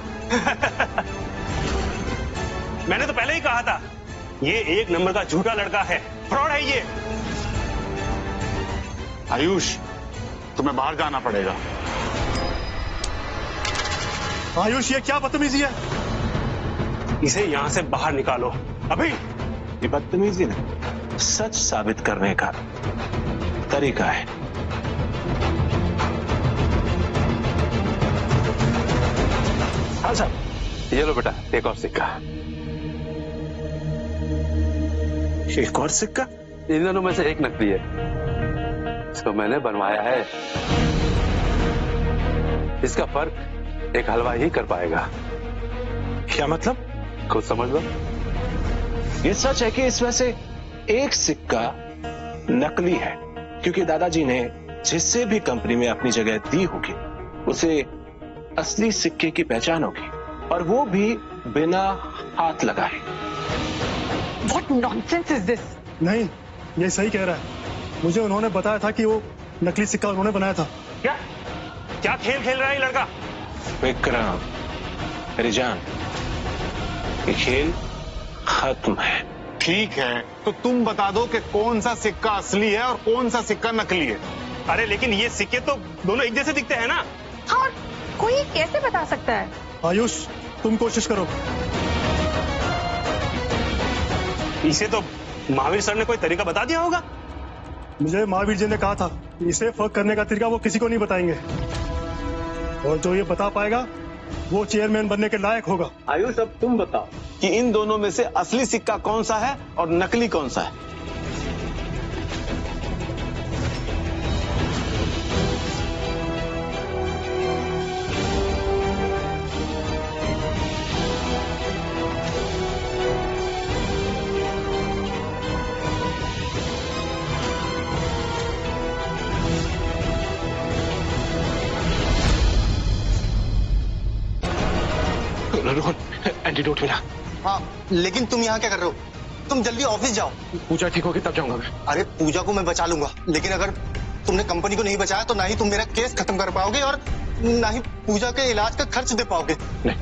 मैंने तो पहले ही कहा था, ये एक नंबर का झूठा लड़का है, फ्रॉड है ये। आयुष, तुम्हें बाहर जाना पड़ेगा। आयुष, ये क्या बदतमीजी है? इसे यहां से बाहर निकालो अभी। ये बदतमीजी नहीं, सच साबित करने का तरीका है। हाँ साहब, ये लो बेटा, एक और सिक्का। एक और सिक्का? इन दोनों में से एक नकली है, इसको मैंने बनवाया है। इसका फर्क एक हलवाई ही कर पाएगा। क्या मतलब? खुद समझ लो। ये सच है कि इसमें से एक सिक्का नकली है, क्योंकि दादाजी ने जिससे भी कंपनी में अपनी जगह दी होगी उसे असली सिक्के की पहचान होगी, और वो भी बिना हाथ लगाए। What nonsense is this? नहीं, ये सही कह रहा है। मुझे उन्होंने बताया था कि वो नकली सिक्का उन्होंने बनाया था। क्या क्या खेल खेल रहा है ये लड़का? विक्रम, मेरी जान, ये खेल खत्म है। ठीक है, तो तुम बता दो कि कौन सा सिक्का असली है और कौन सा सिक्का नकली है। अरे लेकिन ये सिक्के तो दोनों एक जैसे दिखते हैं ना। हाँ, कोई कैसे बता सकता है? आयुष, तुम कोशिश करो। इसे तो महावीर सर ने कोई तरीका बता दिया होगा। मुझे महावीर जी ने कहा था, इसे फर्क करने का तरीका वो किसी को नहीं बताएंगे, और जो ये बता पाएगा वो चेयरमैन बनने के लायक होगा। आयुष, अब तुम बताओ कि इन दोनों में से असली सिक्का कौन सा है और नकली कौन सा है? रोहन, एंटीडोट मिला। हाँ, लेकिन तुम यहाँ क्या कर रहे हो? तुम जल्दी ऑफिस जाओ। पूजा ठीक होगी तब जाऊंगा मैं। अरे पूजा को मैं बचा लूंगा, लेकिन अगर तुमने कंपनी को नहीं बचाया तो ना ही तुम मेरा केस खत्म कर पाओगे और ना ही पूजा के इलाज का खर्च दे पाओगे। नहीं,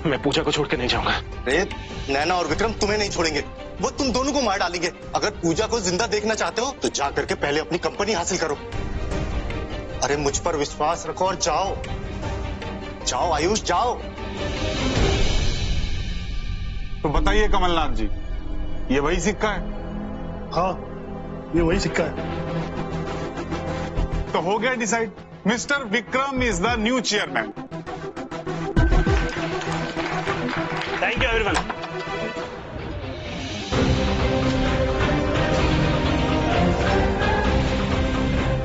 मैं पूजा को छोड़ के नहीं जाऊंगा। अरे नैना और विक्रम तुम्हें नहीं छोड़ेंगे, वो तुम दोनों को मार डालेंगे। अगर पूजा को जिंदा देखना चाहते हो तो जा करके पहले अपनी कंपनी हासिल करो। अरे मुझ पर विश्वास रखो और जाओ। जाओ आयुष, जाओ। तो बताइए कमलनाथ जी, ये वही सिक्का है? हाँ, ये वही सिक्का है। तो हो गया decide, mister Vikram is the new chairman. Everyone.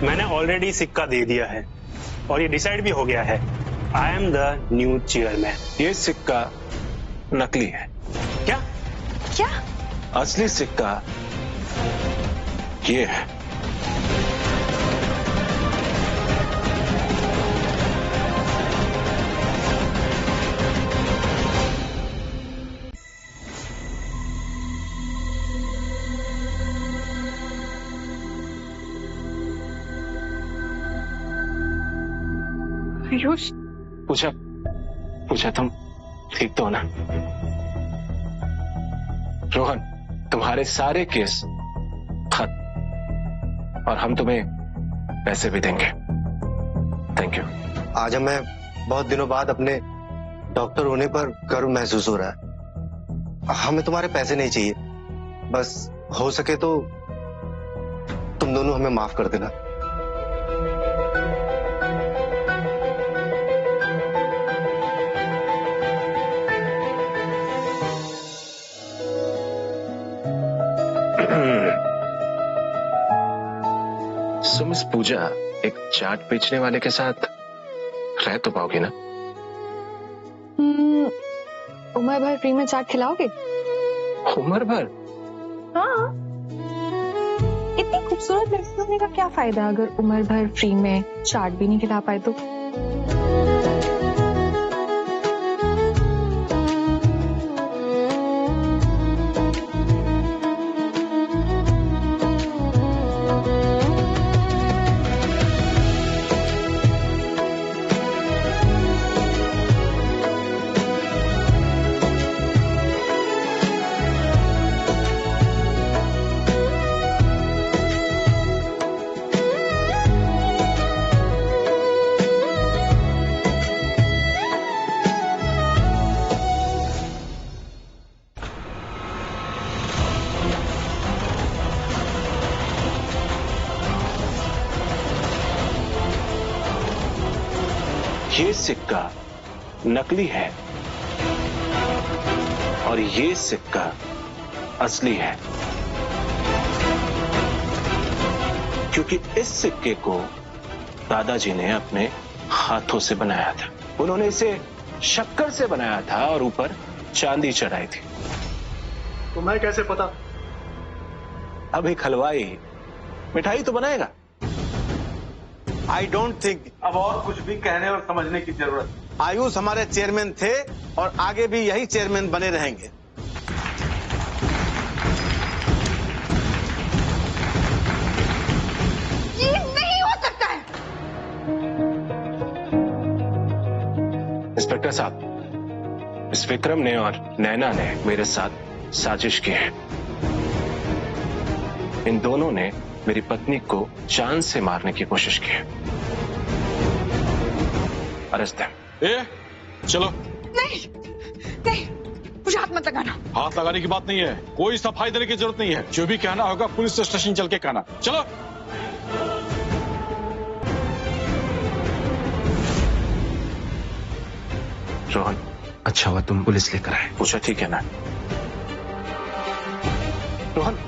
मैंने ऑलरेडी सिक्का दे दिया है और ये डिसाइड भी हो गया है। I am the new chairman. ये सिक्का नकली है। क्या? क्या? असली सिक्का ये है। आयुष, पूछा तुम ठीक तो हो ना? रोहन, तुम्हारे सारे केस खत्म और हम तुम्हें पैसे भी देंगे। Thank you. आज हमें बहुत दिनों बाद अपने डॉक्टर होने पर गर्व महसूस हो रहा है। हमें तुम्हारे पैसे नहीं चाहिए, बस हो सके तो तुम दोनों हमें माफ कर देना। सो मिस पूजा, एक चाट बेचने वाले के साथ रह तो पाओगे ना? उमर भर फ्री में चाट खिलाओगे? उमर भर? हाँ, इतनी खूबसूरत लड़की होने का क्या फायदा अगर उमर भर फ्री में चाट भी नहीं खिला पाए तो? ये सिक्का नकली है और ये सिक्का असली है, क्योंकि इस सिक्के को दादाजी ने अपने हाथों से बनाया था। उन्होंने इसे शक्कर से बनाया था और ऊपर चांदी चढ़ाई थी। तुम्हें कैसे पता? अब एक हलवाई मिठाई तो बनाएगा। आई डोंट थिंक अब और कुछ भी कहने और समझने की जरूरत। आयुष हमारे चेयरमैन थे और आगे भी यही चेयरमैन बने रहेंगे। ये नहीं हो सकता है। इंस्पेक्टर साहब, इस विक्रम ने और नैना ने मेरे साथ साजिश की है। इन दोनों ने मेरी पत्नी को जान से मारने की कोशिश की है। Arrest them. चलो। नहीं नहीं, मुझे हाथ मत लगाना। हाथ लगाने की बात नहीं है, कोई सफाई देने की जरूरत नहीं है। जो भी कहना होगा पुलिस स्टेशन चल के कहना। चलो। रोहन, अच्छा हुआ तुम पुलिस लेकर आए। पूछा ठीक है ना? रोहन,